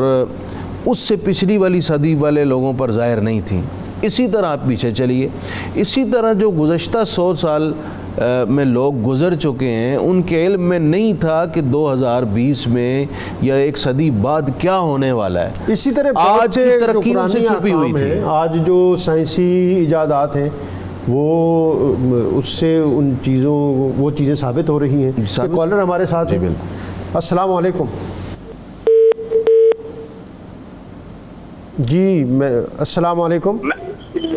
اس سے پچھلی والی صدی والے لوگوں پر ظاہر نہیں تھیں. اسی طرح آپ پیچھے چلیے، اسی طرح جو گزشتہ 100 سال میں لوگ گزر چکے ہیں ان کے علم میں نہیں تھا کہ 2020 میں یا ایک صدی بعد کیا ہونے والا ہے.
اسی طرح
آج کی ترقی ان سے چھپی ہوئی تھی.
آج جو سائنسی ایجادات ہیں وہ اس سے ان چیزوں وہ چیزیں ثابت ہو رہی ہیں. کالر ہمارے ساتھ ہیں. السلام علیکم. جی میں السلام علیکم.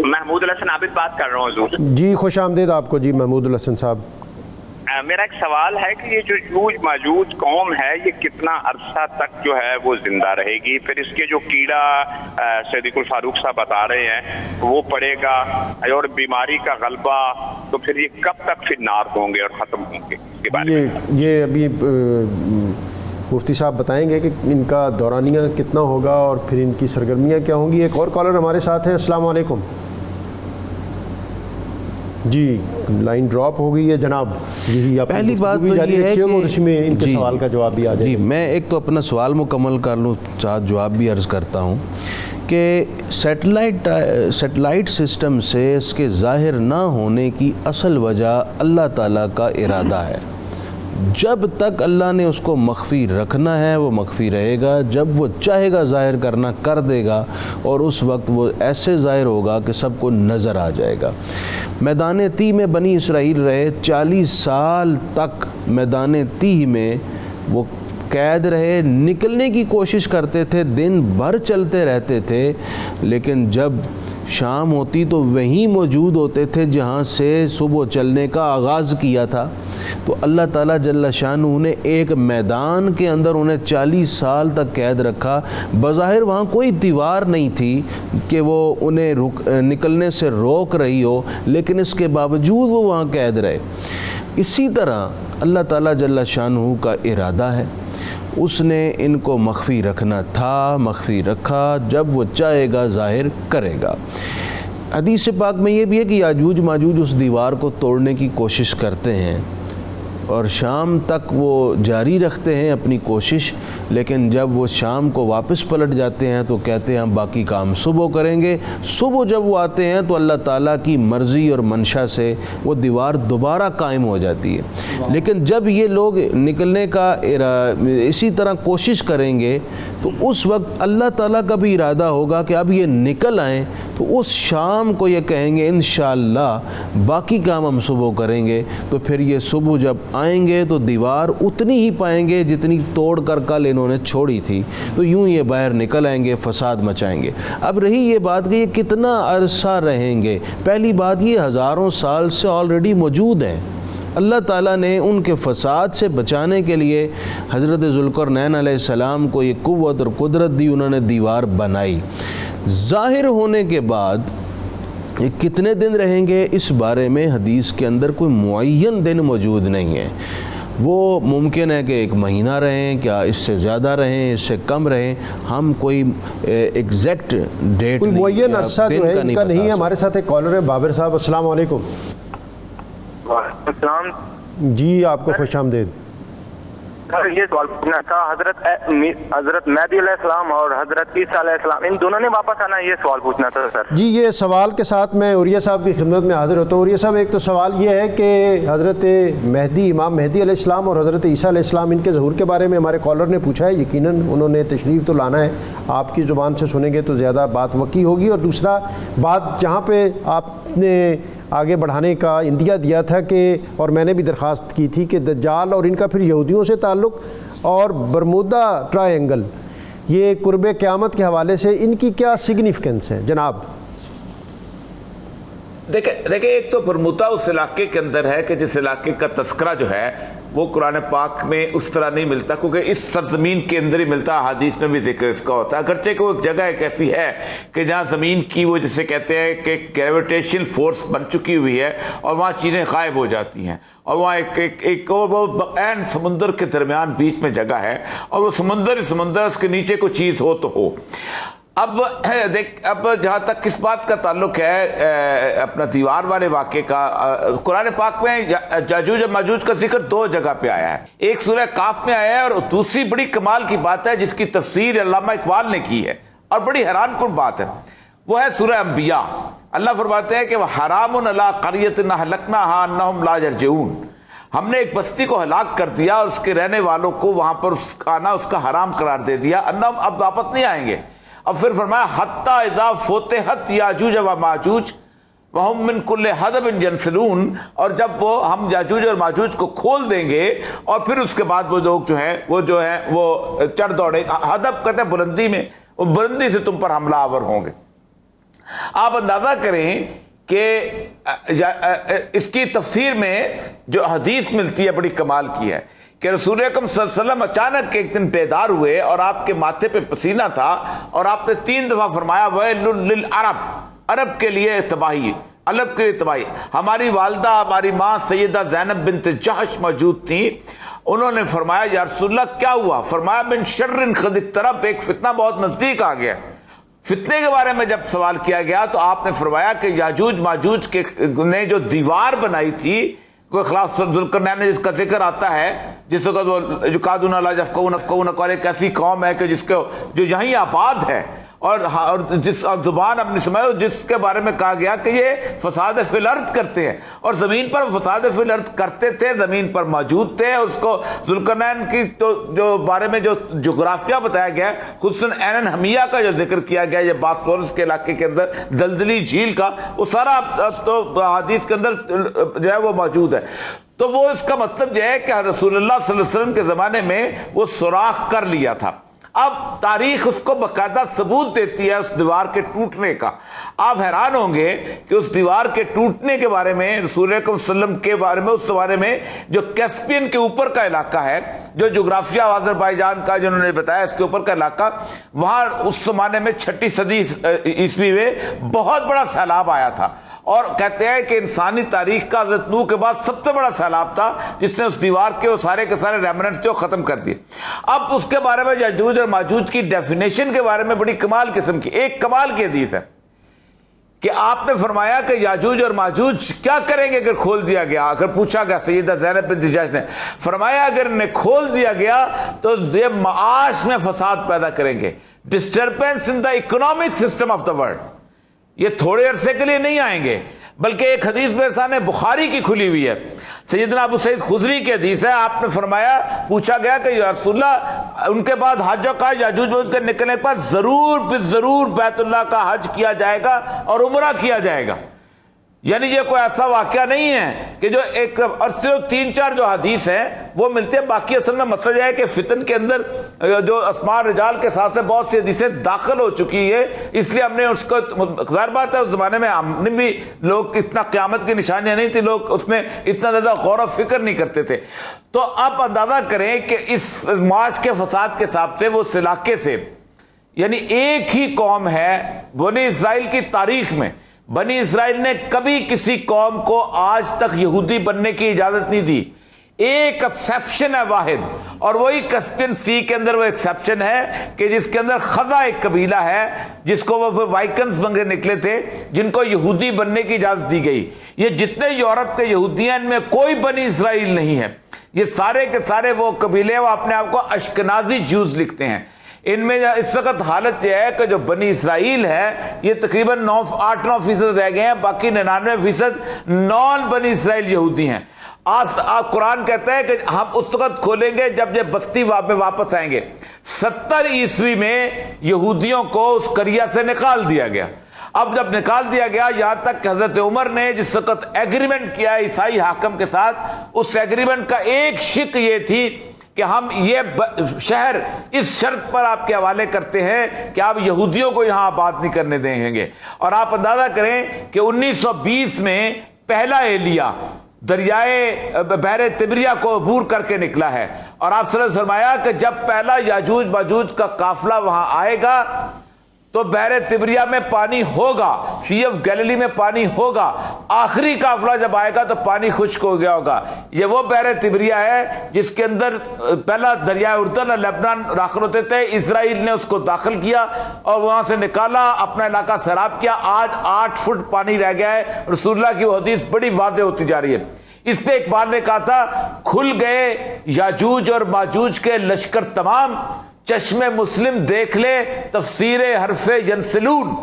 محمود الحسن عابد بات کر رہا ہوں حضور.
جی خوش آمدید آپ کو. جی محمود الحسن صاحب.
میرا ایک سوال ہے کہ یہ جو یوج ماجوج قوم ہے یہ کتنا عرصہ تک جو ہے وہ زندہ رہے گی؟ پھر اس کے جو کیڑا صدیق الفاروق صاحب بتا رہے ہیں وہ پڑے گا اور بیماری کا غلبہ، تو پھر یہ کب تک پھر نار ہوں گے اور ختم ہوں گے؟ اس کے بارے میں
یہ ابھی مفتی صاحب بتائیں گے کہ ان کا دورانیہ کتنا ہوگا اور پھر ان کی سرگرمیاں کیا ہوں گی. ایک اور کالر ہمارے ساتھ ہیں. السلام علیکم. جی لائن ڈراپ ہو گئی ہے جناب. یہی آپ
پہلی بات تو یہ ہے
کہ اس میں ان کے سوال کا جواب بھی آ جائے.
جی میں ایک تو اپنا سوال مکمل کر لوں، ساتھ جواب بھی عرض کرتا ہوں کہ سیٹلائٹ سسٹم سے اس کے ظاہر نہ ہونے کی اصل وجہ اللہ تعالیٰ کا ارادہ ہے. جب تک اللہ نے اس کو مخفی رکھنا ہے وہ مخفی رہے گا، جب وہ چاہے گا ظاہر کرنا کر دے گا، اور اس وقت وہ ایسے ظاہر ہوگا کہ سب کو نظر آ جائے گا. میدان تیہ میں بنی اسرائیل رہے 40 سال تک. میدان تیہ میں وہ قید رہے، نکلنے کی کوشش کرتے تھے، دن بھر چلتے رہتے تھے، لیکن جب شام ہوتی تو وہیں موجود ہوتے تھے جہاں سے صبح چلنے کا آغاز کیا تھا. تو اللہ تعالیٰ جل شانہ نے ایک میدان کے اندر انہیں 40 سال تک قید رکھا. بظاہر وہاں کوئی دیوار نہیں تھی کہ وہ انہیں نکلنے سے روک رہی ہو، لیکن اس کے باوجود وہ وہاں قید رہے. اسی طرح اللہ تعالیٰ جل شانہ کا ارادہ ہے، اس نے ان کو مخفی رکھنا تھا، مخفی رکھا، جب وہ چاہے گا ظاہر کرے گا. حدیث پاک میں یہ بھی ہے کہ یاجوج ماجوج اس دیوار کو توڑنے کی کوشش کرتے ہیں اور شام تک وہ جاری رکھتے ہیں اپنی کوشش، لیکن جب وہ شام کو واپس پلٹ جاتے ہیں تو کہتے ہیں ہم باقی کام صبح کریں گے. صبح جب وہ آتے ہیں تو اللہ تعالیٰ کی مرضی اور منشا سے وہ دیوار دوبارہ قائم ہو جاتی ہے. لیکن جب یہ لوگ نکلنے کا اسی طرح کوشش کریں گے تو اس وقت اللہ تعالیٰ کا بھی ارادہ ہوگا کہ اب یہ نکل آئیں، تو اس شام کو یہ کہیں گے انشاءاللہ باقی کام ہم صبح کریں گے. تو پھر یہ صبح جب آئیں گے تو دیوار اتنی ہی پائیں گے جتنی توڑ کر کل انہوں نے چھوڑی تھی. تو یوں یہ باہر نکل آئیں گے، فساد مچائیں گے. اب رہی یہ بات کہ یہ کتنا عرصہ رہیں گے، پہلی بات یہ ہزاروں سال سے آلریڈی موجود ہیں. اللہ تعالیٰ نے ان کے فساد سے بچانے کے لیے حضرت ذوالقرنین علیہ السلام کو یہ قوت اور قدرت دی، انہوں نے دیوار بنائی. ظاہر ہونے کے بعد یہ کتنے دن رہیں گے اس بارے میں حدیث کے اندر کوئی معین دن موجود نہیں ہے. وہ ممکن ہے کہ 1 مہینہ رہیں، کیا اس سے زیادہ رہیں، اس سے کم رہیں، ہم کوئی ایگزیکٹ ڈیٹ
کوئی معین عرصہ جو ہے ان کا نہیں ہے. ہمارے ساتھ ایک کالر ہے بابر صاحب. السلام علیکم.
السلام.
جی آپ کو خوش آمدید.
سر یہ سوال پوچھنا تھا، حضرت مہدی علیہ السلام اور حضرت عیسیٰ علیہ السلام ان دونوں نے واپس آنا، یہ سوال پوچھنا تھا سر.
جی یہ سوال کے ساتھ میں عریہ صاحب کی خدمت میں حاضر ہوتا ہوں. عریہ صاحب ایک تو سوال یہ ہے کہ حضرت مہدی، امام مہدی علیہ السلام اور حضرت عیسیٰ علیہ السلام ان کے ظہور کے بارے میں ہمارے کالر نے پوچھا ہے. یقیناً انہوں نے تشریف تو لانا ہے، آپ کی زبان سے سنیں گے تو زیادہ بات وقی ہوگی. اور دوسرا بات جہاں پہ آپ نے آگے بڑھانے کا اندیا دیا تھا کہ، اور میں نے بھی درخواست کی تھی کہ دجال اور ان کا پھر یہودیوں سے تعلق اور برمودا ٹرائی اینگل، یہ قرب قیامت کے حوالے سے ان کی کیا سگنیفیکنس ہے جناب؟
دیکھیں ایک تو برمودا اس علاقے کے اندر ہے کہ جس علاقے کا تذکرہ جو ہے وہ قرآن پاک میں اس طرح نہیں ملتا، کیونکہ اس سرزمین کے اندر ہی ملتا. حدیث میں بھی ذکر اس کا ہوتا ہے، اگرچہ کہ وہ ایک جگہ ایک ایسی ہے کہ جہاں زمین کی وہ جسے کہتے ہیں کہ گریویٹیشن فورس بن چکی ہوئی ہے اور وہاں چیزیں غائب ہو جاتی ہیں، اور وہاں ایک عین سمندر کے درمیان بیچ میں جگہ ہے، اور وہ سمندر اس کے نیچے کوئی چیز ہو تو ہو. اب جہاں تک اس بات کا تعلق ہے اپنا دیوار والے واقعے کا، قرآن پاک میں یاجوج اور ماجوج کا ذکر 2 جگہ پہ آیا ہے. ایک سورہ کاف میں آیا ہے، اور دوسری بڑی کمال کی بات ہے جس کی تفسیر علامہ اقبال نے کی ہے اور بڑی حیران کن بات ہے، وہ ہے سورہ انبیاء. اللہ فرماتے ہیں کہ وَحَرَامٌ عَلَىٰ قَرْيَةٍ أَهْلَكْنَاهَا أَنَّهُمْ لَا يَرْجِعُونَ. ہم نے ایک بستی کو ہلاک کر دیا اور اس کے رہنے والوں کو وہاں پر آنا اس کا حرام قرار دے دیا، انہم اب واپس نہیں آئیں گے. اب پھر فرمایا حتیٰ اذا فتحت یاجوج و ماجوج وہم من کل حدب ینسلون، اور جب ہم یاجوج اور ماجوج کو کھول دیں گے اور پھر اس کے بعد وہ لوگ جو ہیں وہ چڑھ دوڑے. حدب کہتے ہیں بلندی میں، وہ بلندی سے تم پر حملہ آور ہوں گے۔ آپ اندازہ کریں کہ اس کی تفسیر میں جو حدیث ملتی ہے بڑی کمال کی ہے کہ رسول اکرم صلی اللہ علیہ وسلم اچانک ایک دن بیدار ہوئے اور آپ کے ماتھے پہ پسینہ تھا اور آپ نے 3 دفعہ فرمایا ویل للعرب، عرب کے لیے تباہی، عرب کے لیے تباہی۔ ہماری والدہ، ہماری ماں سیدہ زینب بنت جحش موجود تھیں، انہوں نے فرمایا یا رسول اللہ کیا ہوا؟ فرمایا من شر قد اقترب، ایک فتنہ بہت نزدیک آ گیا۔ فتنے کے بارے میں جب سوال کیا گیا تو آپ نے فرمایا کہ یاجوج ماجوج نے جو دیوار بنائی تھی، کوئی خلاف ذوالقرنین نے جس کا ذکر آتا ہے، جس وقت وہ یکادون لا یفقهون قولا، ایک ایسی قوم ہے کہ جس کو جو یہیں آباد ہے اور جس زبان اپنی سمجھو، جس کے بارے میں کہا گیا کہ یہ فساد فی الارض کرتے ہیں، اور زمین پر فساد فی الارض کرتے تھے، زمین پر موجود تھے۔ اور اس کو ذوالقرنین کی جو بارے میں جو جغرافیہ بتایا گیا ہے، خصوصاً عین حمیہ کا جو ذکر کیا گیا ہے، یہ باسفورس کے علاقے کے اندر دلدلی جھیل کا، وہ سارا تو حدیث کے اندر جو ہے وہ موجود ہے۔ تو وہ اس کا مطلب یہ ہے کہ رسول اللہ صلی اللہ علیہ وسلم کے زمانے میں وہ سوراخ کر لیا تھا۔ اب تاریخ اس کو باقاعدہ ثبوت دیتی ہے اس دیوار کے ٹوٹنے کا۔ آپ حیران ہوں گے کہ اس دیوار کے ٹوٹنے کے بارے میں رسول اکرم صلی اللہ علیہ وسلم کے بارے میں، اس بارے میں جو کیسپین کے اوپر کا علاقہ ہے، جو جغرافیہ آذربائیجان کا جنہوں نے بتایا اس کے اوپر کا علاقہ، وہاں اس زمانے میں 6 صدی عیسوی میں بہت بڑا سیلاب آیا تھا، اور کہتے ہیں کہ انسانی تاریخ کا حضرت نوح کے بعد سب سے بڑا سیلاب تھا جس نے اس دیوار کے وہ سارے کے سارے ریمننٹس جو ختم کر دیے۔ اب اس کے بارے میں یاجوج اور ماجوج کی ڈیفینیشن کے بارے میں بڑی کمال قسم کی ایک کمال کی حدیث ہے کہ آپ نے فرمایا کہ یاجوج اور ماجوج کیا کریں گے اگر کھول دیا گیا؟ اگر پوچھا گیا سیدہ زینب بنت جحش نے، فرمایا اگر انہیں کھول دیا گیا تو یہ معاش میں فساد پیدا کریں گے، disturbance in the economic system of the world. یہ تھوڑے عرصے کے لیے نہیں آئیں گے، بلکہ ایک حدیث میرے سامنے بخاری کی کھلی ہوئی ہے، سیدنا ابو سعید خدری کی حدیث ہے۔ آپ نے فرمایا، پوچھا گیا کہ یا رسول اللہ ان کے بعد حج کا یاجوج ماجوج کے نکلنے کے بعد ضرور بیت اللہ کا حج کیا جائے گا اور عمرہ کیا جائے گا، یعنی یہ کوئی ایسا واقعہ نہیں ہے کہ جو ایک، اور صرف 3-4 جو حدیث ہیں وہ ملتے ہیں۔ باقی اصل میں مسئلہ یہ ہے کہ فتن کے اندر جو اسماء رجال کے ساتھ سے بہت سی حدیثیں داخل ہو چکی ہے، اس لیے ہم نے اس کو، ظاہر بات ہے اس زمانے میں ہم نے بھی لوگ اتنا قیامت کی نشانیاں نہیں تھی، لوگ اس میں اتنا زیادہ غور و فکر نہیں کرتے تھے۔ تو آپ اندازہ کریں کہ اس معاش کے فساد کے حساب سے وہ اس علاقے سے، یعنی ایک ہی قوم ہے بنی اسرائیل کی تاریخ میں، بنی اسرائیل نے کبھی کسی قوم کو آج تک یہودی بننے کی اجازت نہیں دی۔ ایک ایکسیپشن ہے واحد، اور وہی کسپین سی کے اندر وہ ایکسیپشن ہے کہ جس کے اندر خزا ایک قبیلہ ہے جس کو وہ وائکنز بن کے نکلے تھے، جن کو یہودی بننے کی اجازت دی گئی۔ یہ جتنے یورپ کے یہودی ہیں ان میں کوئی بنی اسرائیل نہیں ہے، یہ سارے کے سارے وہ قبیلے وہ اپنے آپ کو اشکنازی جوز لکھتے ہیں۔ ان میں اس وقت حالت یہ ہے کہ جو بنی اسرائیل ہے یہ تقریباً 8-9% رہ گئے ہیں، باقی 99% نان بنی اسرائیل یہودی ہیں۔ آج قرآن کہتا ہے کہ ہم اس وقت کھولیں گے جب یہ بستی واپس آئیں گے۔ 70 عیسوی میں یہودیوں کو اس قریہ سے نکال دیا گیا۔ اب جب نکال دیا گیا، یہاں تک کہ حضرت عمر نے جس وقت ایگریمنٹ کیا عیسائی حاکم کے ساتھ، اس ایگریمنٹ کا ایک شق یہ تھی کہ ہم یہ شہر اس شرط پر آپ کے حوالے کرتے ہیں کہ آپ یہودیوں کو یہاں آباد نہیں کرنے دیں گے۔ اور آپ اندازہ کریں کہ 1920 میں پہلا ایلیا دریائے بحر تبریہ کو عبور کر کے نکلا ہے، اور آپ صلی اللہ علیہ وسلم فرمایا کہ جب پہلا یاجوج ماجوج کا قافلہ وہاں آئے گا تو بحر تبریہ میں پانی ہوگا، سی آف گیلیلی میں پانی ہوگا، آخری قافلہ جب آئے گا تو پانی خشک ہو گیا ہوگا۔ یہ وہ بحر تبریہ ہے جس کے اندر پہلا دریائے اردن اور لبنان داخل ہوتے تھے، اسرائیل نے اس کو داخل کیا اور وہاں سے نکالا، اپنا علاقہ سیراب کیا۔ آج 8 فٹ پانی رہ گیا ہے۔ رسول اللہ کی وہ حدیث بڑی واضح ہوتی جا رہی ہے۔ اس پہ ایک بار نے کہا تھا، کھل گئے یاجوج اور ماجوج کے لشکر تمام، چشم مسلم دیکھ لے تفسیر حرف ینسلون۔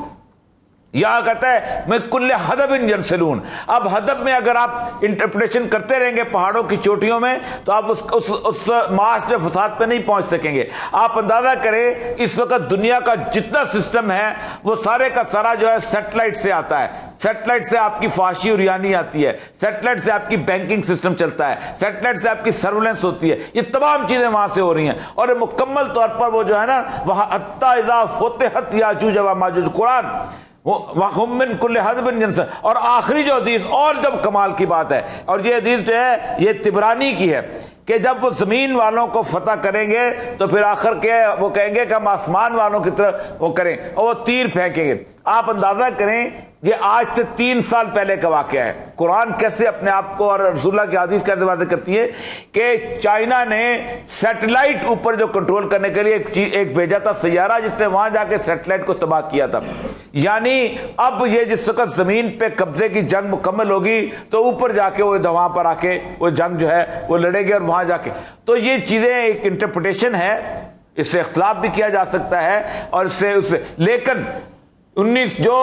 یہاں کہتا ہے میں کل حدب ینسلون۔ اب حدب میں اگر آپ انٹرپریٹیشن کرتے رہیں گے پہاڑوں کی چوٹیوں میں تو آپ اس معاش میں فساد پہ نہیں پہنچ سکیں گے۔ آپ اندازہ کریں اس وقت دنیا کا جتنا سسٹم ہے وہ سارے کا سارا جو ہے سیٹلائٹ سے آتا ہے، سیٹلائٹ سے آپ کی فحاشی اور ریانی آتی ہے، سیٹلائٹ سے آپ کی بینکنگ سسٹم چلتا ہے، سیٹلائٹ سے آپ کی سرولنس ہوتی ہے، یہ تمام چیزیں وہاں سے ہو رہی ہیں، اور مکمل طور پر وہ جو ہے نا وہاں حتی اذا فتحت یاجوج و ماجوج، قرآن وَهُمْ مِنْ كُلِّ حَدْبٍ جَنْسٍ، اور آخری جو حدیث اور جب کمال کی بات ہے، اور یہ حدیث جو ہے یہ طبرانی کی ہے کہ جب وہ زمین والوں کو فتح کریں گے تو پھر آخر کے وہ کہیں گے کہ ہم آسمان والوں کی طرف وہ کریں، اور وہ تیر پھینکیں گے۔ آپ اندازہ کریں یہ آج سے 3 سال پہلے کا واقعہ ہے، قرآن کیسے اپنے آپ کو اور رسول اللہ کی حدیث کیسے واضح کرتی ہے کہ چائنا نے سیٹلائٹ اوپر جو کنٹرول کرنے کے لیے ایک بھیجا تھا سیارہ، جس نے وہاں جا کے سیٹلائٹ کو تباہ کیا تھا۔ یعنی اب یہ جس وقت زمین پہ قبضے کی جنگ مکمل ہوگی تو اوپر جا کے وہ وہاں پر آ کے وہ جنگ جو ہے وہ لڑے گے، اور وہاں جا کے تو یہ چیزیں ایک انٹرپریٹیشن ہے، اس سے اختلاف بھی کیا جا سکتا ہے، اور اس سے لیکن 19 جو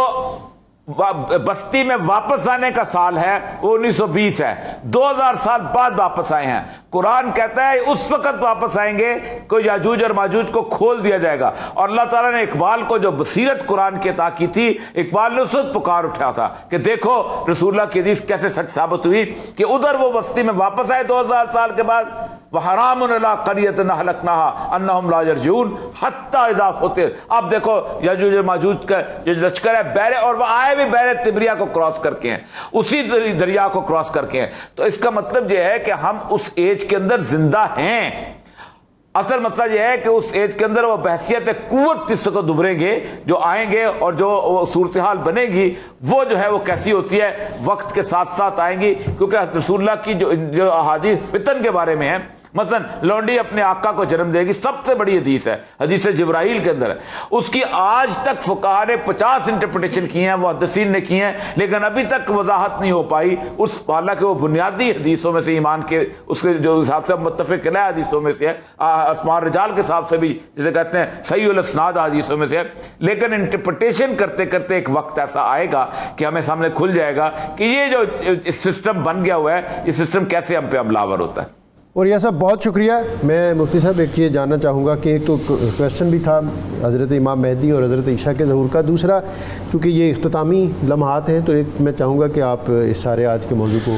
بستی میں واپس آنے کا سال ہے وہ 1920 ہے، 2000 سال بعد واپس آئے ہیں۔ قرآن کہتا ہے اس وقت واپس آئیں گے کہ یاجوج اور ماجوج کو کھول دیا جائے گا، اور اللہ تعالیٰ نے اقبال کو جو بصیرت قرآن کی عطا کی تھی، اقبال نے اس وقت پکار اٹھا تھا کہ دیکھو رسول اللہ کی حدیث کیسے سچ ثابت ہوئی کہ ادھر وہ بستی میں واپس آئے 2000 سال کے بعد، وَحَرَامٌ عَلَىٰ قَرْيَةٍ أَهْلَكْنَاهَا أَنَّهُمْ لَا يَرْجِعُونَ حَتَّىٰ إِذَا فُتِحَتْ۔ اب دیکھو یاجوج اور ماجوج کا جو لشکر ہے بحر، اور وہ آئے بھی بحر تبریہ کو کراس کر کے ہیں، اسی دریا کو کراس کر کے ہیں۔ تو اس کا مطلب یہ ہے کہ ہم اس ایج کے اندر زندہ ہیں۔ اصل مسئلہ یہ ہے کہ اس ایج کے اندر وہ بحثیت قوت جس کو دبریں گے، جو آئیں گے، اور جو صورتحال بنے گی وہ جو ہے وہ کیسی ہوتی ہے، وقت کے ساتھ ساتھ آئیں گی، کیونکہ رسول اللہ کی جو احادیث فتن کے بارے میں ہیں، مثلا لونڈی اپنے آقا کو جنم دے گی، سب سے بڑی حدیث ہے، حدیث جبرائیل کے اندر ہے، اس کی آج تک فقہاء نے 50 انٹرپریٹیشن کی ہیں، محدثین نے کی ہیں، لیکن ابھی تک وضاحت نہیں ہو پائی اس، حالانکہ وہ بنیادی حدیثوں میں سے ایمان کے اس کے جو حساب سے متفق علیہ حدیثوں میں سے ہے، اسماء رجال کے حساب سے بھی جسے کہتے ہیں صحیح الاسناد حدیثوں میں سے ہے، لیکن انٹرپریٹیشن کرتے کرتے ایک وقت ایسا آئے گا کہ ہمیں سامنے کھل جائے گا کہ یہ جو سسٹم بن گیا ہوا ہے، یہ سسٹم کیسے ہم پہ حملہ آور ہوتا ہے۔
اور یہ صاحب بہت شکریہ۔ میں مفتی صاحب ایک چیز جاننا چاہوں گا کہ ایک تو کویسچن بھی تھا حضرت امام مہدی اور حضرت عیسیٰ کے ظہور کا، دوسرا چونکہ یہ اختتامی لمحات ہیں تو ایک میں چاہوں گا کہ آپ اس سارے آج کے موضوع کو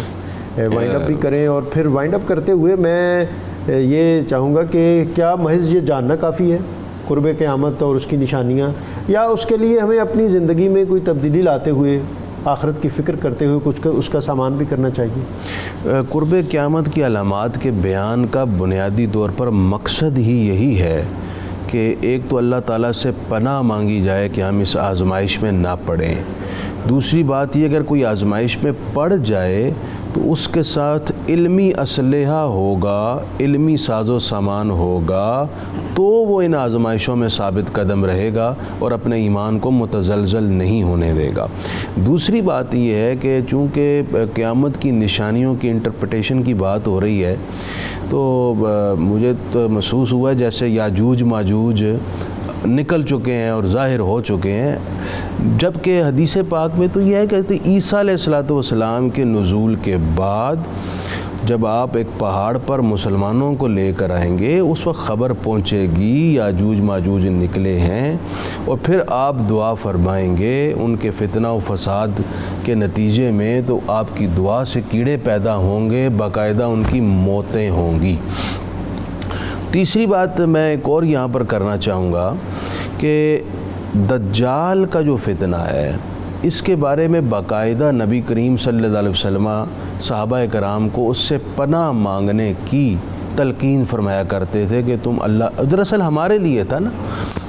وائنڈ اپ بھی کریں، اور پھر وائنڈ اپ کرتے ہوئے میں یہ چاہوں گا کہ کیا محض یہ جاننا کافی ہے قرب قیامت اور اس کی نشانیاں، یا اس کے لیے ہمیں اپنی زندگی میں کوئی تبدیلی لاتے ہوئے آخرت کی فکر کرتے ہوئے کچھ اس کا سامان بھی کرنا چاہیے؟
قرب قیامت کی علامات کے بیان کا بنیادی طور پر مقصد ہی یہی ہے کہ ایک تو اللہ تعالیٰ سے پناہ مانگی جائے کہ ہم اس آزمائش میں نہ پڑیں، دوسری بات یہ اگر کوئی آزمائش میں پڑ جائے تو اس کے ساتھ علمی اسلحہ ہوگا، علمی ساز و سامان ہوگا تو وہ ان آزمائشوں میں ثابت قدم رہے گا اور اپنے ایمان کو متزلزل نہیں ہونے دے گا۔ دوسری بات یہ ہے کہ چونکہ قیامت کی نشانیوں کی انٹرپریٹیشن کی بات ہو رہی ہے تو مجھے تو محسوس ہوا ہے جیسے یاجوج ماجوج نکل چکے ہیں اور ظاہر ہو چکے ہیں، جبکہ حدیث پاک میں تو یہ ہے کہ عیسیٰ علیہ السلام کے نزول کے بعد جب آپ ایک پہاڑ پر مسلمانوں کو لے کر آئیں گے اس وقت خبر پہنچے گی یاجوج ماجوج نکلے ہیں، اور پھر آپ دعا فرمائیں گے ان کے فتنہ و فساد کے نتیجے میں، تو آپ کی دعا سے کیڑے پیدا ہوں گے، باقاعدہ ان کی موتیں ہوں گی۔ تیسری بات میں ایک اور یہاں پر کرنا چاہوں گا کہ دجال کا جو فتنہ ہے اس کے بارے میں باقاعدہ نبی کریم صلی اللہ علیہ وسلم صحابہ کرام کو اس سے پناہ مانگنے کی تلقین فرمایا کرتے تھے کہ تم اللہ، دراصل ہمارے لیے تھا نا،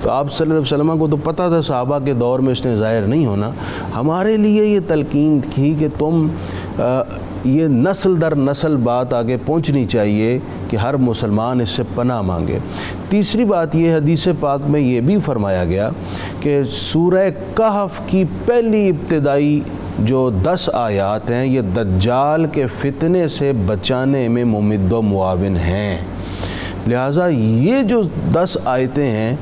تو آپ صلی اللہ علیہ وسلم کو تو پتہ تھا صحابہ کے دور میں اس نے ظاہر نہیں ہونا، ہمارے لیے یہ تلقین تھی کہ تم یہ نسل در نسل بات آگے پہنچنی چاہیے کہ ہر مسلمان اس سے پناہ مانگے۔ تیسری بات یہ حدیث پاک میں یہ بھی فرمایا گیا کہ سورہ کہف کی پہلی ابتدائی جو 10 آیات ہیں یہ دجال کے فتنے سے بچانے میں ممد و معاون ہیں، لہٰذا یہ جو 10 آیتیں ہیں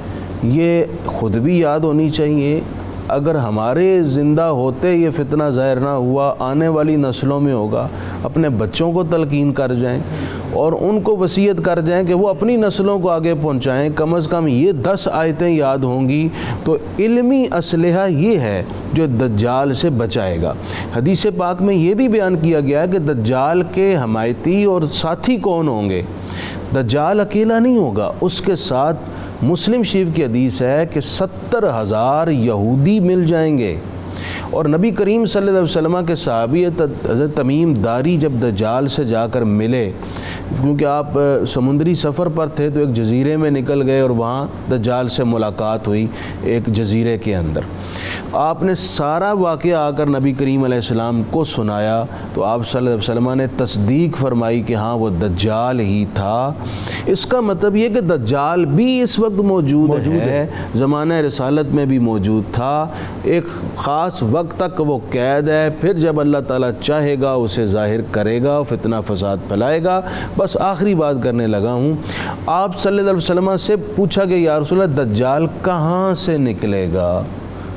یہ خود بھی یاد ہونی چاہیے، اگر ہمارے زندہ ہوتے یہ فتنہ ظاہر نہ ہوا، آنے والی نسلوں میں ہوگا، اپنے بچوں کو تلقین کر جائیں، اور ان کو وصیت کر جائیں کہ وہ اپنی نسلوں کو آگے پہنچائیں، کم از کم یہ 10 آیتیں یاد ہوں گی تو علمی اسلحہ یہ ہے جو دجال سے بچائے گا۔ حدیث پاک میں یہ بھی بیان کیا گیا ہے کہ دجال کے حمایتی اور ساتھی کون ہوں گے۔ دجال اکیلا نہیں ہوگا، اس کے ساتھ مسلم شریف کی حدیث ہے کہ 70,000 یہودی مل جائیں گے۔ اور نبی کریم صلی اللہ علیہ وسلم کے صحابی حضرت تمیم داری جب دجال سے جا کر ملے، کیونکہ آپ سمندری سفر پر تھے تو ایک جزیرے میں نکل گئے اور وہاں دجال سے ملاقات ہوئی ایک جزیرے کے اندر۔ آپ نے سارا واقعہ آ کر نبی کریم علیہ السلام کو سنایا تو آپ صلی اللہ علیہ وسلم نے تصدیق فرمائی کہ ہاں وہ دجال ہی تھا۔ اس کا مطلب یہ کہ دجال بھی اس وقت موجود ہے، زمانہ رسالت میں بھی موجود تھا، ایک خاص وقت تک وہ قید ہے، پھر جب اللہ تعالیٰ چاہے گا اسے ظاہر کرے گا، فتنہ فساد پھیلائے گا۔ بس آخری بات کرنے لگا ہوں، آپ صلی اللہ علیہ وسلم سے پوچھا کہ یا رسول اللہ دجال کہاں سے نکلے گا؟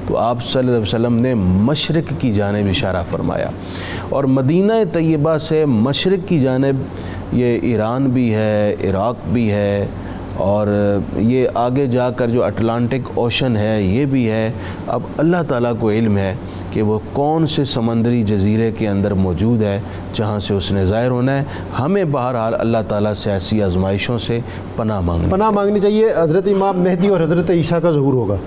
تو آپ صلی اللہ علیہ وسلم نے مشرق کی جانب اشارہ فرمایا، اور مدینہ طیبہ سے مشرق کی جانب یہ ایران بھی ہے، عراق بھی ہے، اور یہ آگے جا کر جو اٹلانٹک اوشن ہے یہ بھی ہے۔ اب اللہ تعالیٰ کو علم ہے کہ وہ کون سے سمندری جزیرے کے اندر موجود ہے جہاں سے اس نے ظاہر ہونا ہے۔ ہمیں بہرحال اللہ تعالیٰ سے ایسی آزمائشوں سے پناہ مانگنی
چاہیے۔ حضرت امام مہدی اور حضرت عیسیٰ کا ظہور ہوگا،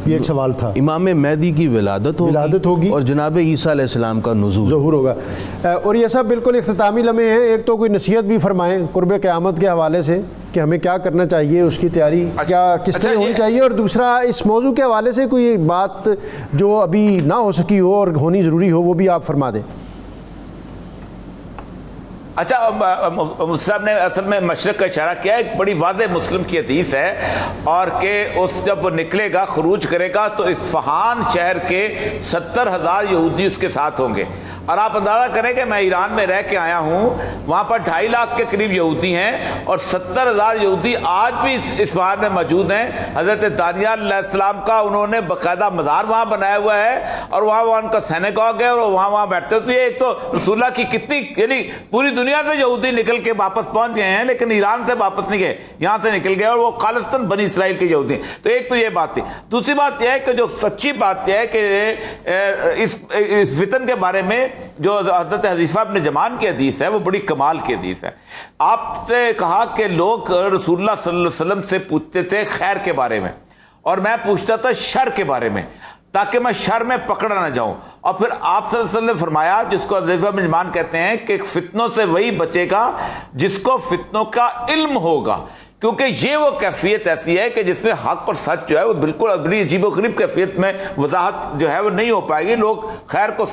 یہ ایک سوال تھا۔
امام مہدی کی ولادت ہوگی اور جناب عیسیٰ علیہ السلام کا ظہور ہوگا۔
اور یہ سب بالکل اختتامی لمحے ہیں، ایک تو کوئی نصیحت بھی فرمائیں قرب قیامت کے حوالے سے کہ ہمیں کیا کرنا چاہیے، اس کی تیاری کیا کس طرح ہونی چاہیے، اور دوسرا اس موضوع کے حوالے سے کوئی بات جو ابھی نہ ہو سکی ہو اور ہونی ضروری ہو وہ بھی آپ فرما دیں۔
اچھا، صاحب نے اصل میں مشرق کا اشارہ کیا ہے، ایک بڑی واضح مسلم کی حدیث ہے، اور کہ اس جب وہ نکلے گا، خروج کرے گا تو اصفہان شہر کے 70,000 یہودی اس کے ساتھ ہوں گے۔ اور آپ اندازہ کریں کہ میں ایران میں رہ کے آیا ہوں، وہاں پر 2.5 لاکھ کے قریب یہودی ہیں، اور 70,000 یہودی آج بھی اصفہان میں موجود ہیں۔ حضرت دانیال علیہ السلام کا انہوں نے باقاعدہ مزار وہاں بنایا ہوا ہے، اور وہاں ان کا سینیگاگ ہے، اور وہاں بیٹھتے تو یہ ایک تو رسول اللہ کی کتنی، یعنی پوری دنیا سے یہودی نکل کے واپس پہنچ گئے ہیں، لیکن ایران سے واپس نہیں گئے، یہاں سے نکل گئے، اور وہ خالصتاً بنی اسرائیل کے یہودی ہیں۔ تو ایک تو یہ بات تھی۔ دوسری بات یہ ہے کہ جو سچی بات یہ ہے کہ اس فتن کے بارے میں جو حضرت حذیفہ ابن جمان کی حدیث ہے وہ بڑی کمال کی حدیث ہے۔ آپ سے کہا کہ لوگ رسول اللہ صلی اللہ علیہ وسلم سے پوچھتے تھے خیر کے بارے میں، اور میں پوچھتا تھا شر کے بارے میں، تاکہ میں شر میں پکڑا نہ جاؤں۔ اور پھر آپ صلی اللہ علیہ وسلم نے فرمایا، جس کو حذیفہ ابن جمان کہتے ہیں، کہ فتنوں سے وہی بچے گا جس کو فتنوں کا علم ہوگا، کیونکہ یہ وہ کیفیت ایسی ہے کہ جس میں حق اور سچ جو ہے وہ بالکل بڑی عجیب و غریب کیفیت میں وضاحت جو ہے وہ نہیں ہو پائے گی۔ لوگ خیر کو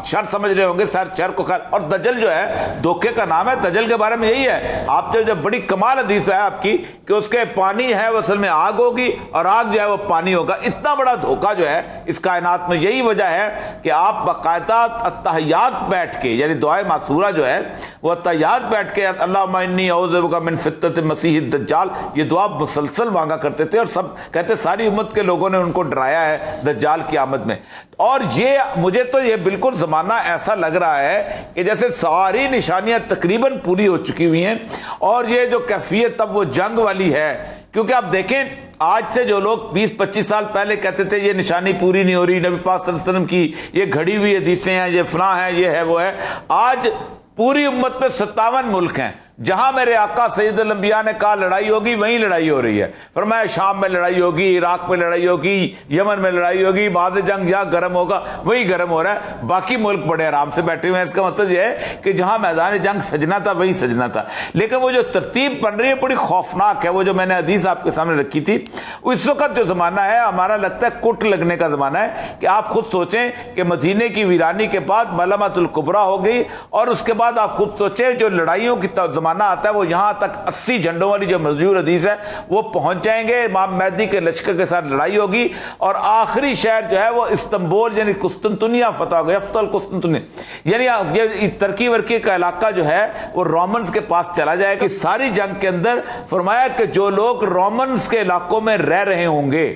شر سمجھ رہے ہوں گے، شر کو خیر۔ اور دجل جو ہے دھوکے کا نام ہے، دجل کے بارے میں یہی ہے۔ آپ جو بڑی کمال حدیث ہے آپ کی کہ اس کے پانی ہے وہ اصل میں آگ ہوگی، اور آگ جو ہے وہ پانی ہوگا۔ اتنا بڑا دھوکہ جو ہے اس کائنات میں، یہی وجہ ہے کہ آپ باقاعدہ التحیات بیٹھ کے، یعنی دعائے معصورہ جو ہے وہ التحیات بیٹھ کے اللہم انی اعوذ بک من فتنۃ المسیح الدجال، یہ دعا مسلسل مانگا کرتے تھے، اور سب کہتے ساری امت کے لوگوں نے ان کو ڈرایا ہے دجال کی آمد میں۔ اور یہ مجھے تو یہ بالکل زمانہ ایسا لگ رہا ہے کہ جیسے ساری نشانیاں تقریباً پوری ہو چکی ہوئی ہیں، اور یہ جو کیفیت اب وہ جنگ والی ہے، کیونکہ آپ دیکھیں آج سے جو لوگ 20-25 سال پہلے کہتے تھے یہ نشانی پوری نہیں ہو رہی، نبی پاک صلی اللہ علیہ وسلم کی یہ گھڑی ہوئی حدیثیں ہیں، یہ فلاں ہے، یہ ہے، وہ ہے، آج پوری امت میں 57 ملک ہیں جہاں میرے آقا سید الانبیاء نے کہا لڑائی ہوگی، وہیں لڑائی ہو رہی ہے۔ فرمایا شام میں لڑائی ہوگی، عراق میں لڑائی ہوگی، یمن میں لڑائی ہوگی، بعد جنگ جہاں گرم ہوگا وہیں گرم ہو رہا ہے، باقی ملک بڑے آرام سے بیٹھے ہوئے ہیں۔ اس کا مطلب یہ ہے کہ جہاں میدان جنگ سجنا تھا وہیں سجنا تھا۔ لیکن وہ جو ترتیب بن رہی ہے بڑی خوفناک ہے، وہ جو میں نے حدیث آپ کے سامنے رکھی تھی، اس وقت جو زمانہ ہے ہمارا لگتا ہے کٹ لگنے کا زمانہ ہے، کہ آپ خود سوچیں کہ مدینے کی ویرانی کے بعد ملامت الکبریٰ ہو گئی، اور اس کے بعد آپ خود سوچیں جو لڑائیوں کی زمانہ آتا ہے وہ یہاں تک 80 جھنڈوں والی جو مشہور حدیث ہے وہ پہنچ جائیں گے، امام مہدی کے لشکر کے ساتھ لڑائی ہوگی، اور آخری شہر جو ہے وہ استنبول یعنی قسطنطنیہ فتح ہوگا، یفتح القسطنطنیہ، یعنی یہ ترکی ورکی کا علاقہ جو ہے وہ رومنز کے پاس چلا جائے گا۔ ساری جنگ کے اندر فرمایا کہ جو لوگ رومنز کے علاقوں میں رہ رہے ہوں گے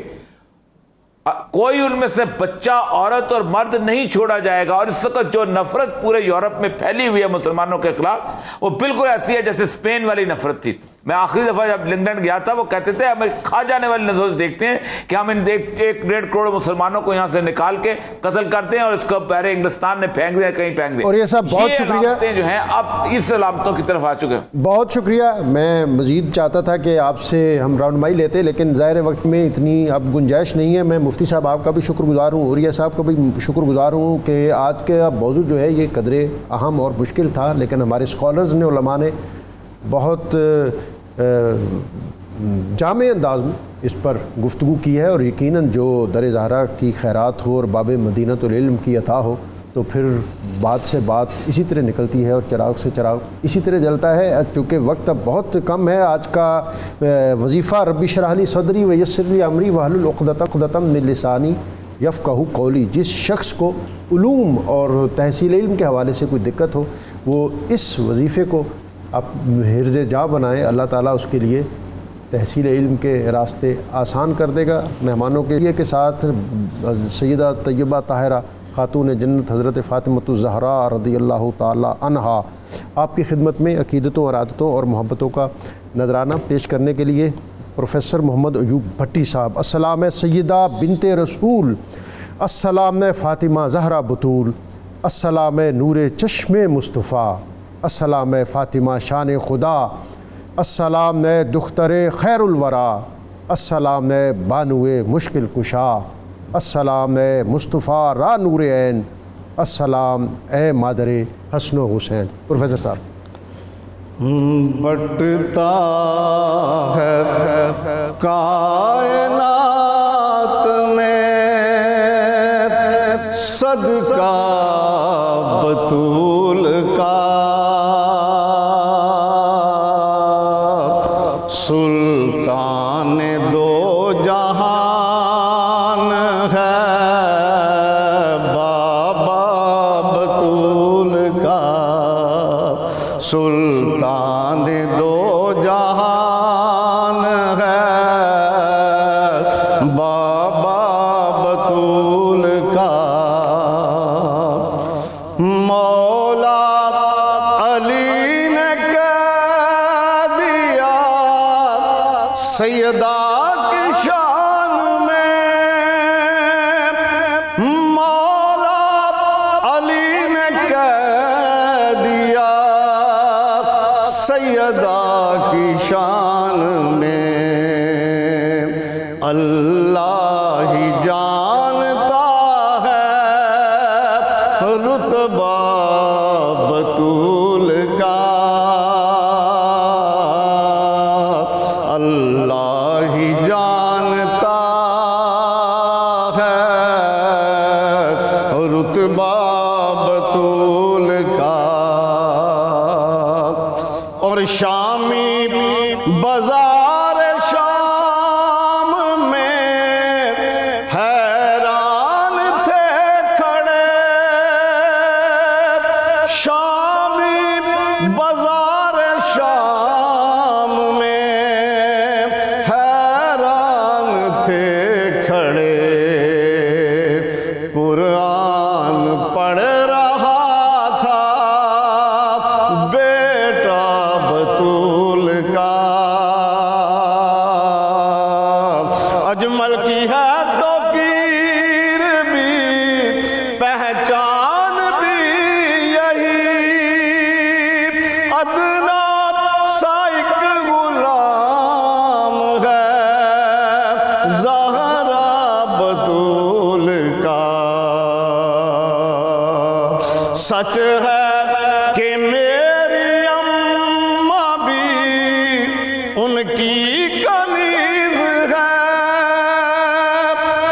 کوئی ان میں سے بچہ، عورت اور مرد نہیں چھوڑا جائے گا. اور اس وقت جو نفرت پورے یورپ میں پھیلی ہوئی ہے مسلمانوں کے خلاف، وہ بالکل ایسی ہے جیسے اسپین والی نفرت تھی. میں آخری دفعہ جب لنڈن گیا تھا، وہ کہتے تھے ہمیں کھا جانے والی نظروں سے دیکھتے ہیں کہ ہم ان 1.5 کروڑ مسلمانوں کو یہاں سے نکال کے قتل کرتے ہیں اور اس کو پہلے انگلستان نے پھینک دیا، کہیں پھینک دیا.
اور یہ صاحب بہت شکریہ
جو ہیں اب اس علامتوں کی طرف آ چکے ہیں.
بہت شکریہ. میں مزید چاہتا تھا کہ آپ سے ہم رہنمائی لیتے، لیکن ظاہر وقت میں اتنی اب گنجائش نہیں ہے. میں مفتی صاحب آپ کا بھی شکر گزار ہوں، عوریہ صاحب کا بھی شکر گزار ہوں کہ آج کا موضوع جو ہے یہ قدرے اہم اور مشکل تھا، لیکن ہمارے اسکالرز نے، علماء نے بہت جامع انداز میں اس پر گفتگو کی ہے. اور یقیناً جو در زہرا کی خیرات ہو اور باب مدینۃ العلم کی عطا ہو تو پھر بات سے بات اسی طرح نکلتی ہے اور چراغ سے چراغ اسی طرح جلتا ہے. چونکہ وقت اب بہت کم ہے. آج کا وظیفہ ربی اشرح لی صدری ویسر لی امری واحلل عقدۃ من لسانی یفقہوا قولی. جس شخص کو علوم اور تحصیل علم کے حوالے سے کوئی دقت ہو وہ اس وظیفے کو آپ حرز جاں بنائیں. اللہ تعالیٰ اس کے لیے تحصیل علم کے راستے آسان کر دے گا. مہمانوں کے لیے کے ساتھ سیدہ طیبہ طاہرہ خاتون جنت حضرت فاطمۃ الزہراء رضی اللہ تعالی عنہا آپ کی خدمت میں عقیدتوں اور عادتوں اور محبتوں کا نذرانہ پیش کرنے کے لیے پروفیسر محمد ایوب بھٹی صاحب. السلام سیدہ بنت رسول، السلام فاطمہ زہرا بطول، السلام نور چشم مصطفیٰ، السلام فاطمہ شان خدا، السلام دختر خیر الورا، السلام بانو مشکل کشا، السلام مصطفیٰ را نور عین، السلام اے مادر حسن و حسین. پروفیسر صاحب.
بٹتا ہے کائنات میں صدقہ بطول کا، سلطان دو جہان ہے بابا بطول کا، سلطان دو جہان ہے بابا بطول کا. مولا علی نے کہہ دیا سیدہ کی شان میں، مولا علی نے کہہ دیا سیدہ کی شان میں، اللہ ہی جانتا ہے رتبہ بطول کا، اللہ ہی جانتا ہے رتبہ بطول کا. اور شامی بازار شام میں حیران تھے کھڑے، شامی بازار شام میں حیران تھے کھڑے، قرآن پڑھ رہا تھا بیٹا بطول کا. اجمل کی ہے تو کیر بھی پہچان بھی یہی، ادنا سائق غلام ہے زہرا بطول کا. سچ ہے کہ میری اماں بھی ان کی کنیز ہے،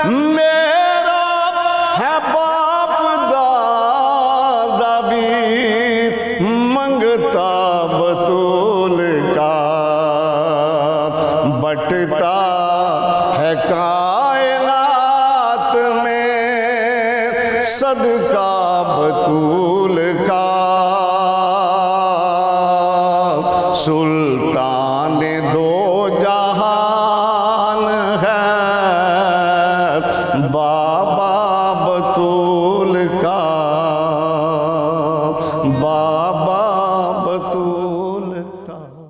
میرا ہے باپ دادا بھی منگتا بطول کا. بٹتا ہے کائنات میں صدقہ بطول کا، سلطان دو